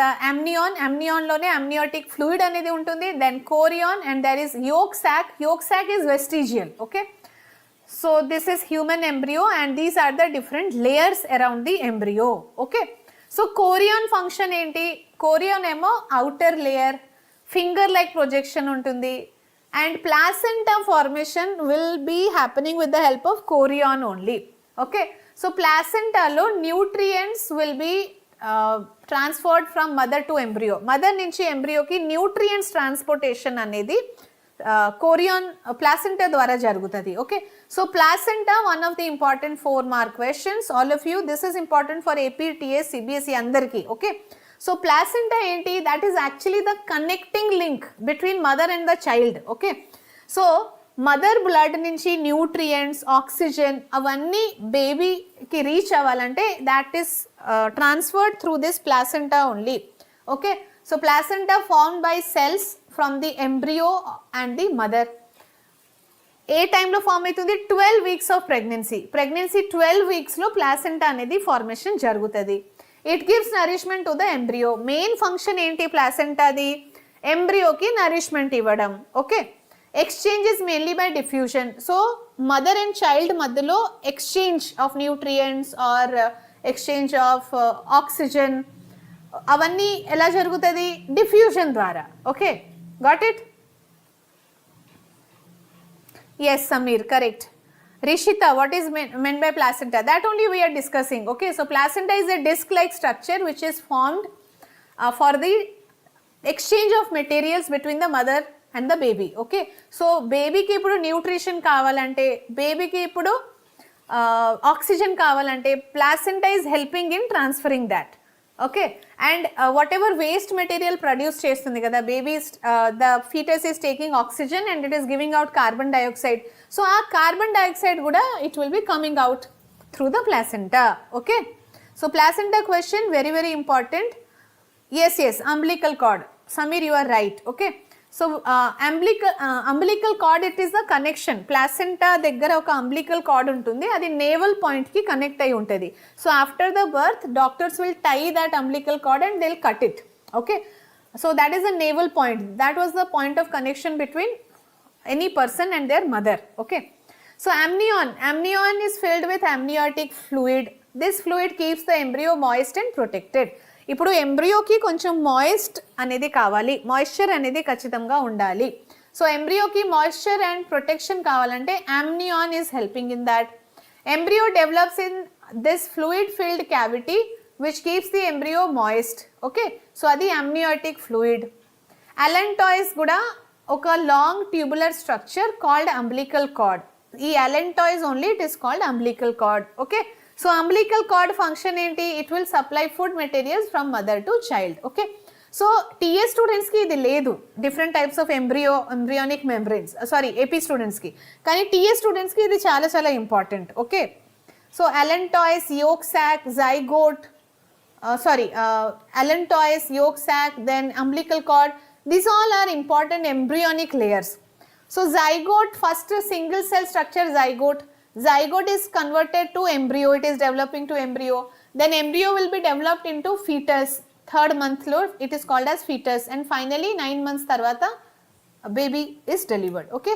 అమ్నియాన్లోనే amniotic fluid అనేది ఉంటుంది, then chorion and there is yolk sac is vestigial. Okay, so this is human embryo and these are the different layers around the embryo. Okay, so chorion function ఏంటి, chorion ఏమో outer layer, finger like projection ఉంటుంది, and placenta formation will be happening with the help of chorion only. Okay, so placenta lo nutrients will be transferred from mother to embryo. Mother nunchi embryo ki nutrients transportation anedi chorion placenta dwara jarugutadi. Okay, so placenta, one of the important 4 mark questions, all of you, this is important for AP, TS, CBSE andarki. Okay, so placenta enti, that is actually the connecting link between mother and the child. Okay, so mother blood nunchi nutrients, oxygen avanni baby ki reach avalante, that is transferred through this placenta only. Okay, so placenta formed by cells from the embryo and the mother. ఏ టైంలో form అవుతుంది, 12 weeks of pregnancy 12 weeksలో placenta అనేది formation జరుగుతుంది. It gives nourishment to the embryo. Main function ఏంటి ప్లాసెంటాది, ఎంబ్రియోకి nourishment ఇవ్వడం. Okay, exchange is mainly by diffusion. So mother and child మధ్యలో exchange of nutrients or exchange of oxygen అవన్నీ ఎలా జరుగుతుంది, డిఫ్యూజన్ ద్వారా. Okay, got it? Yes, Sameer, correct. Rishita, what is meant by placenta? That only we are discussing. Okay, so placenta is a disc-like structure which is formed for the exchange of materials between the mother and the baby. Okay, so baby ki ipudu nutrition kavalante, baby ki ipudu oxygen kavalante, placenta is helping in transferring that. Okay, and whatever waste material produce చేస్తుంది కదా baby, the fetus is taking oxygen and it is giving out carbon dioxide. So ఆ carbon dioxide కూడా it will be coming out through the placenta. Okay, so placenta question very very important. Yes, umbilical cord. Sameer, you are right. Okay, so umbilical cord, it is the connection. Placenta దగ్గర ఒక umbilical cord ఉంటుంది, అది navel point కి connect అయి ఉంటుంది. So after the birth, doctors will tie that umbilical cord and they'll cut it. Okay, so that is a navel point. That was the point of connection between any person and their mother. Okay, so amnion is filled with amniotic fluid. This fluid keeps the embryo moist and protected. ఇప్పుడు ఎంబ్రియోకి కొంచెం moist అనేది కావాలి, moisture అనేది ఖచ్చితంగా ఉండాలి. So ఎంబ్రియోకి moisture and protection కావాలంటే amnion is helping in that. Embryo develops in this fluid filled cavity which keeps the embryo moist. Okay, so adi amniotic fluid. Allantois kuda oka long tubular structure called umbilical cord. Ee allantois only it is called umbilical cord. Okay, so umbilical cord function enti, it will supply food materials from mother to child. Okay, so TA students ki idi ledu, different types of embryonic membranes, sorry AP students ki, kani TA students ki idi చాలా important. Okay, so allantois, yolk sac, zygote, allantois, yolk sac, then umbilical cord, these all are important embryonic layers. So zygote, first single cell structure zygote is converted to embryo, it is developing to embryo, then embryo will be developed into fetus, 3rd month lo it is called as fetus, and finally 9 months tarvata a baby is delivered. Okay,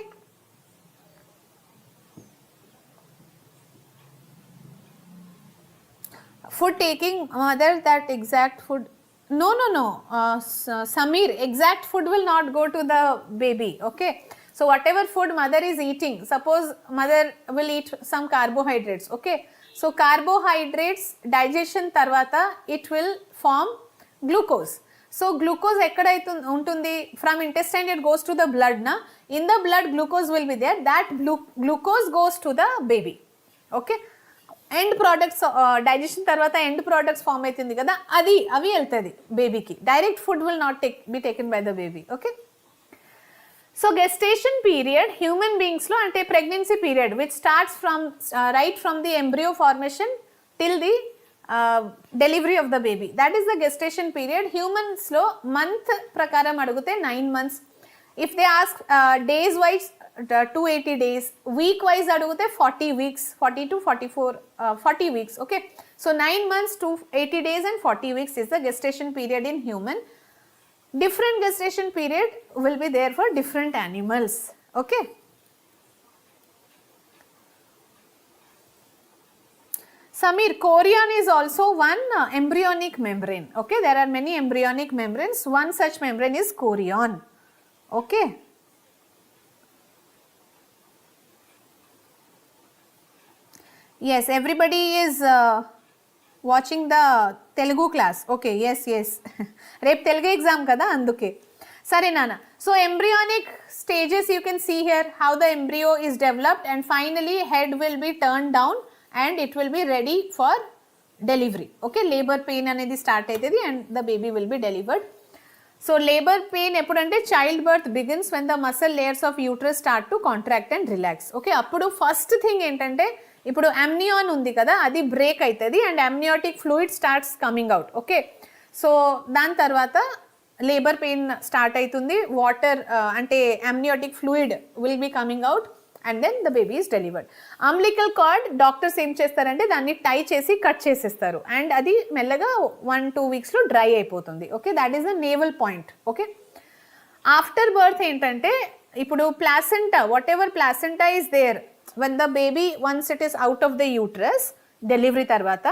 food taking mother, that exact food, no Samir, exact food will not go to the baby. Okay, so whatever food mother is eating, suppose mother will eat some carbohydrates. Okay, so carbohydrates digestion tarvata it will form glucose. So glucose ekkadaithu untundi, from intestine it goes to the blood na, in the blood glucose will be there, that glucose goes to the baby. Okay, end products digestion tarvata end products form aitundi kada, adi avi veltadi baby ki, direct food will not be taken by the baby. Okay, so gestation period human beings lo ante pregnancy period which starts from right from the embryo formation till the delivery of the baby, that is the gestation period. Humans lo month prakaram adugute 9 months, if they ask days wise 280 days, week wise adugute 40 weeks, 40 to 44 40 weeks. Okay, so 9 months to 80 days and 40 weeks is the gestation period in human. Different gestation period will be there for different animals. Okay, Samir, chorion is also one embryonic membrane. Okay, there are many embryonic membranes, one such membrane is chorion. Okay, yes, everybody is watching the Telugu class. Okay, yes rep Telugu exam kada anduke. Sare nana, so embryonic stages you can see here how the embryo is developed, and finally head will be turned down and it will be ready for delivery. Okay, labor pain anedi start aitadi and the baby will be delivered. So labor pain epudante childbirth begins when the muscle layers of uterus start to contract and relax. Okay, appudu first thing entante, ఇప్పుడు amnion ఉంది కదా, అది break అవుతుంది and amniotic fluid starts coming out. Okay, so దాని తర్వాత labour pain start అవుతుంది, water అంటే amniotic fluid will be coming out and then the baby is delivered. Umbilical cord doctors ఏం చేస్తారంటే దాన్ని టై చేసి కట్ చేసేస్తారు అండ్ అది మెల్లగా 1-2 వీక్స్లో డ్రై అయిపోతుంది. Okay, that is the navel point. Okay, after birth ఏంటంటే ఇప్పుడు placenta, what placenta is there, when the baby once it is out of the uterus delivery tarvata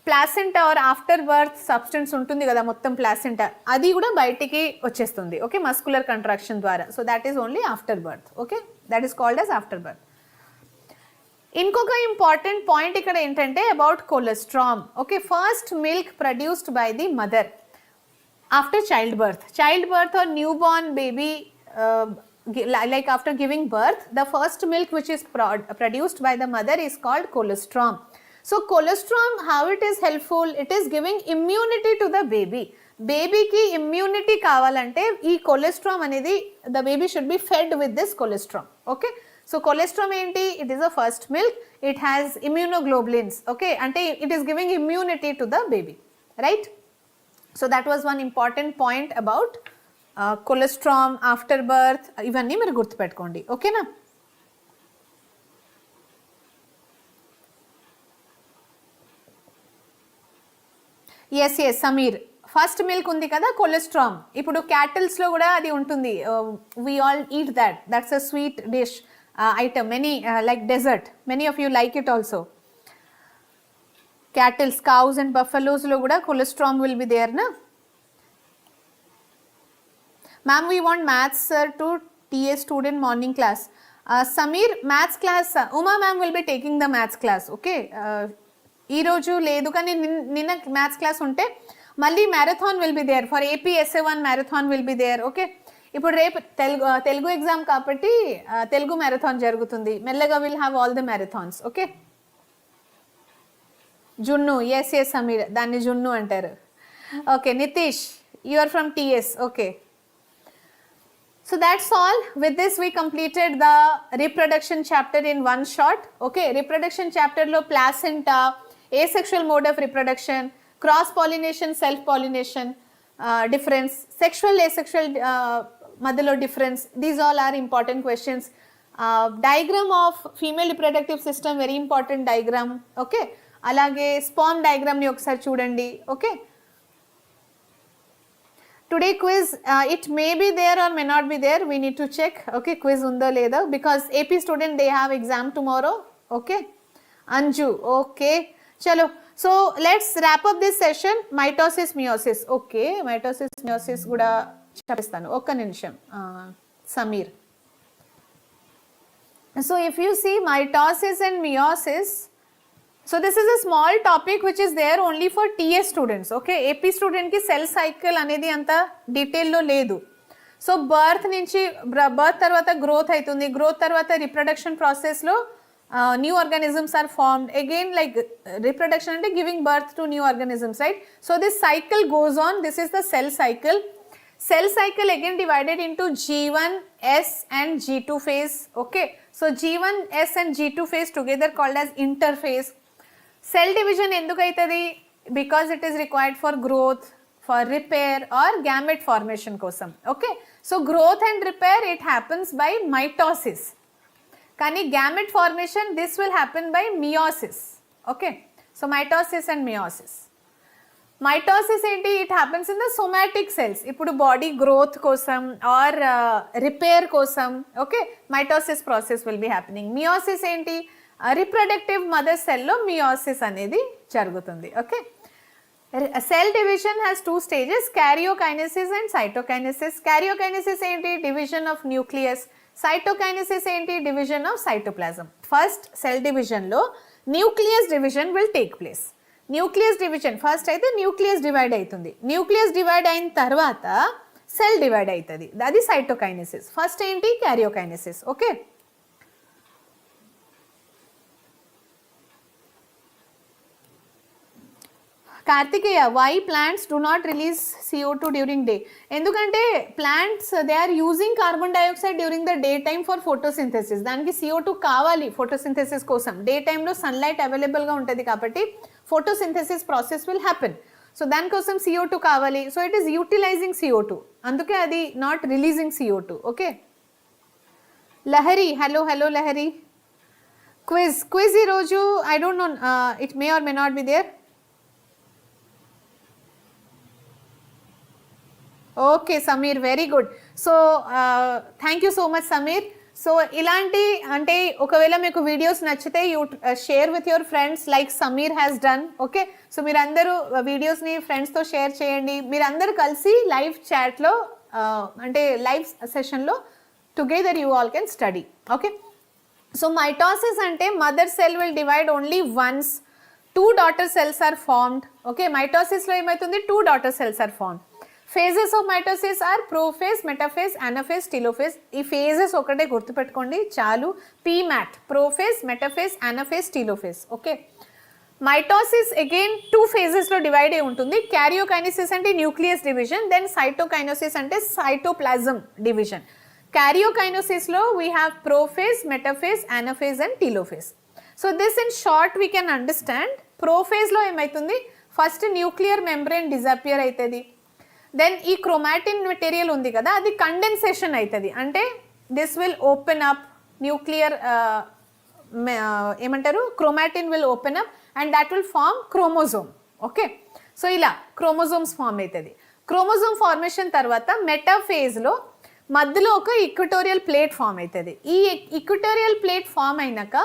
placenta or after birth substance untundi kada mottam placenta adi kuda bayatiki vachestundi. Okay, muscular contraction dwara, so that is only after birth. Okay, that is called as after birth. Inkoka important point ikkada entante about colostrum. Okay, first milk produced by the mother after childbirth or newborn baby like after giving birth, the first milk which is produced by the mother is called colostrum. So colostrum, how it is helpful, it is giving immunity to the baby. Baby ki immunity kavalante ee colostrum anedi, the baby should be fed with this colostrum. Okay, so colostrum enti, it is a first milk, it has immunoglobulins. Okay, ante it is giving immunity to the baby, right? So that was one important point about colostrum, after birth, ఇవన్నీ మీరు గుర్తుపెట్టుకోండి. ఓకేనా, yes Sameer, first milk ఉంది కదా కొలెస్ట్రామ్, ఇప్పుడు క్యాటిల్స్లో కూడా అది ఉంటుంది, we all eat that's a sweet dish item, many like dessert, many of you like it also. Cattles, cows and బఫెలోస్లో కూడా కొలెస్ట్రామ్ విల్ బి దేర్ నా. Ma'am, we want maths sir to TA student morning class. Samir, maths class, Uma ma'am will be taking the maths class, okay? ఈ రోజు లేదు కానీ నిన్న maths class ఉంటే మళ్ళీ marathon will be there for AP SA-1 marathon will be there, okay? ఇప్పుడు రేపు Telugu exam కాబట్టి తెలుగు మ్యారథాన్ జరుగుతుంది. మెల్లగా will have all the marathons, okay? జున్ను, ఎస్ సమీర్, దాన్ని జున్ను అంటారు. Okay Nitish, you are from TS, okay. So that's all. With this we completed the reproduction chapter in one shot. Okay, reproduction chapter lo placenta, asexual mode of reproduction, cross pollination, self pollination, difference, sexual asexual madhilo difference. These all are important questions. Diagram of female reproductive system, very important diagram. Okay, alage sperm diagram ni okkasari chudandi. Okay, today quiz, it may be there or may not be there, we need to check. Okay, quiz undo leda, because AP student they have exam tomorrow. Okay, Anju, okay, chalo. So let's wrap up this session. Mitosis, meiosis. Okay, mitosis, meiosis kuda chepistanu okka nimisham. Samir, so if you see mitosis and meiosis, so this is a small topic which is there only for TS students, okay? AP student ki cell cycle anedi anta detail lo ledu. So birth nunchi birth tarvata growth aitundi, growth tarvata reproduction process lo new organisms are formed, again like reproduction ante giving birth to new organisms, right? So this cycle goes on. This is the cell cycle. Cell cycle again divided into G1, S and G2 phase, okay? So G1, S and G2 phase together called as interphase. Cell division enduku aitadi, because it is required for growth, for repair or gamete formation kosam, okay? So growth and repair it happens by mitosis, kani gamete formation this will happen by meiosis, okay? So mitosis and meiosis. Mitosis enti, it happens in the somatic cells. Ipudu body growth kosam or repair kosam, okay, mitosis process will be happening. Meiosis enti, reproductive mother cell lo meiosis anedi jarugutundi, okay? Cell division has two stages, karyokinesis and cytokinesis. Karyokinesis enti, division of nucleus. Cytokinesis enti, division of cytoplasm. First cell division lo nucleus division will take place. Nucleus division first aithe nucleus divide aitundi. Nucleus divide ayin tarvata cell divide aitadi, adi cytokinesis. First enti, karyokinesis, okay? Kartikeya, why plants do not release CO2 during day? Endukante plants they are using carbon dioxide during the daytime for photosynthesis. Daniki CO2 kavali photosynthesis kosam. Daytime lo sunlight available ga untadi kabatti photosynthesis process will happen. So dan kosam CO2 kavali. So it is utilizing CO2. Anduke adi not releasing CO2. Okay. Lahari, hello Lahari. Quiz ee roju I don't know, it may or may not be there. Okay Samir, very good. So thank you so much Samir. So ilanti ante okavela meeku videos nachite you share with your friends like Samir has done, okay? So meer andaru videos ni friends tho share cheyandi. Meer andaru kalsi live chat lo ante live session lo together you all can study, okay? So mitosis ante mother cell will divide only once. Two daughter cells are formed, okay? Mitosis lo emaitundi, two daughter cells are formed. Phases of mitosis are prophase, metaphase, anaphase, telophase. ఈ phases ఒకటే గుర్తుపెట్టుకోండి చాలు. PMAT, prophase, metaphase, anaphase, telophase, okay? Mitosis again two phases లో divide అయి ఉంటుంది. Karyokinesis అంటే nucleus division, then cytokinesis అంటే cytoplasm division. Karyokinesis లో we have prophase, metaphase, anaphase and telophase. So this in short we can understand. Prophase లో ఏమైతుంది, first nuclear membrane disappear అవుతుంది. Then ఈ క్రోమాటిన్ మెటీరియల్ ఉంది కదా అది కండెన్సేషన్ అవుతుంది, అంటే this will open up nuclear ఏమంటారు chromatin will open up and that will form chromosome, okay? So ఇలా క్రోమోజోమ్స్ ఫార్మ్ అవుతుంది. క్రోమోజోమ్ ఫార్మేషన్ తర్వాత మెటాఫేజ్లో మధ్యలో ఒక ఈక్వటోరియల్ ప్లేట్ ఫామ్ అవుతుంది. ఈ ఈక్వటోరియల్ ప్లేట్ ఫామ్ అయినాక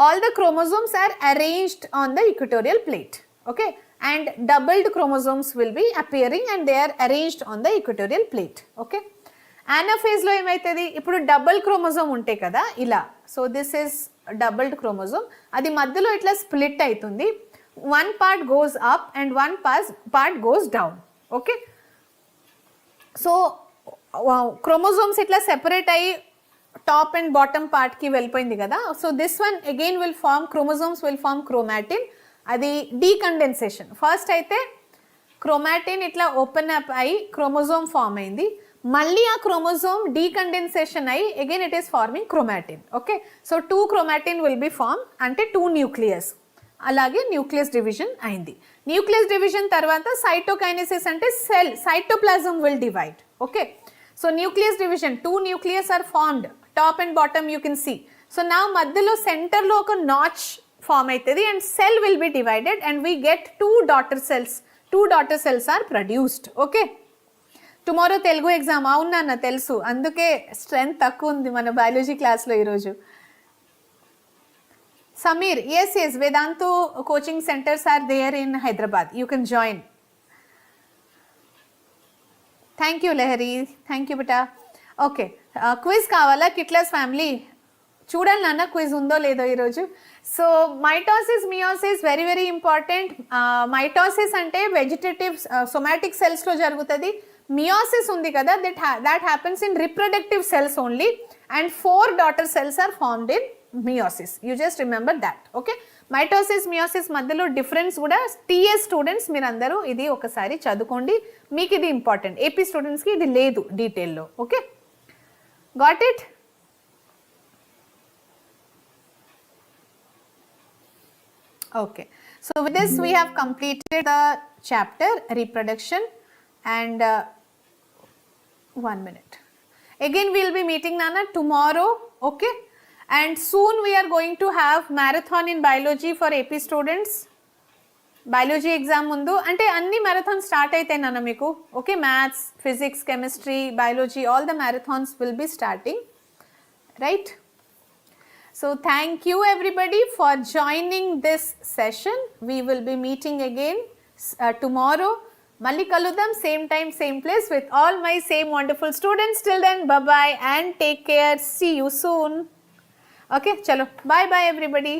all the chromosomes are arranged on the equatorial plate, okay? And doubled chromosomes will be appearing and they are arranged on the equatorial plate, okay? యానాఫేజ్లో ఏమవుతుంది, ఇప్పుడు double chromosome ఉంటాయి కదా ఇలా, so this is doubled chromosome, అది మధ్యలో ఇట్లా split అవుతుంది, one part goes up and one part goes down. Okay, so chromosomes ఇట్లా సెపరేట్ అయ్యి టాప్ అండ్ బాటమ్ పార్ట్కి వెళ్ళిపోయింది కదా, so this one again will form, chromosomes will form chromatin, అది డీకండెన్సేషన్. ఫస్ట్ అయితే క్రోమాటిన్ ఇట్లా ఓపెన్ అప్ అయ్యి chromosome form అయింది, మళ్ళీ ఆ క్రోమోజోమ్ డీకండెన్సేషన్ అయ్యి again it is forming chromatin. Okay, so 2 chromatin will be form, అంటే 2 న్యూక్లియస్, అలాగే న్యూక్లియస్ డివిజన్ అయింది. న్యూక్లియస్ డివిజన్ తర్వాత సైటోకైనెసిస్ అంటే cell cytoplasm will divide. Okay, so nucleus division 2 nucleus are formed, top and bottom you can see. So నా మధ్యలో సెంటర్లో ఒక notch form అవుతుంది and cell will be divided and we get 2 daughter cells. 2 daughter cells are produced. Okay, tomorrow Telugu exam, అవునా తెలుసు, అందుకే strength తక్కువ ఉంది మన బయాలజీ క్లాస్లో ఈరోజు. Sameer, yes yes, Vedantu coaching centres are there in Hyderabad, you can join. Thank you Lahari, thank you బేటా. Okay, quiz కావాలా కిట్లస్ ఫ్యామిలీ? చూడండి నాన్న క్విజ్ ఉందో లేదో ఈరోజు. So mitosis meiosis very very important. Mitosis అంటే వెజిటేటివ్ సొమాటిక్ సెల్స్లో జరుగుతుంది. మియోసిస్ ఉంది కదా, that happens in reproductive cells only and 4 daughter cells are formed in meiosis. You just remember that. Okay, mitosis meiosis మధ్యలో difference కూడా TS students మీరు అందరూ ఇది ఒకసారి చదువుకోండి, మీకు ఇది ఇంపార్టెంట్. ఏపీ స్టూడెంట్స్కి ఇది లేదు డీటెయిల్లో. Okay, got it? Okay, so with this we have completed the chapter reproduction and 1 minute. Again we will be meeting Nana tomorrow. Okay, and soon we are going to have marathon in biology for AP students. Biology exam mundu ante anni marathon start aitayi Nana meeku. Okay, maths, physics, chemistry, biology, all the marathons will be starting, right? So thank you everybody for joining this session. We will be meeting again tomorrow. Malli kaludam, same time, same place with all my same wonderful students. Till then, bye bye and take care. See you soon. Okay, chalo. Bye bye everybody.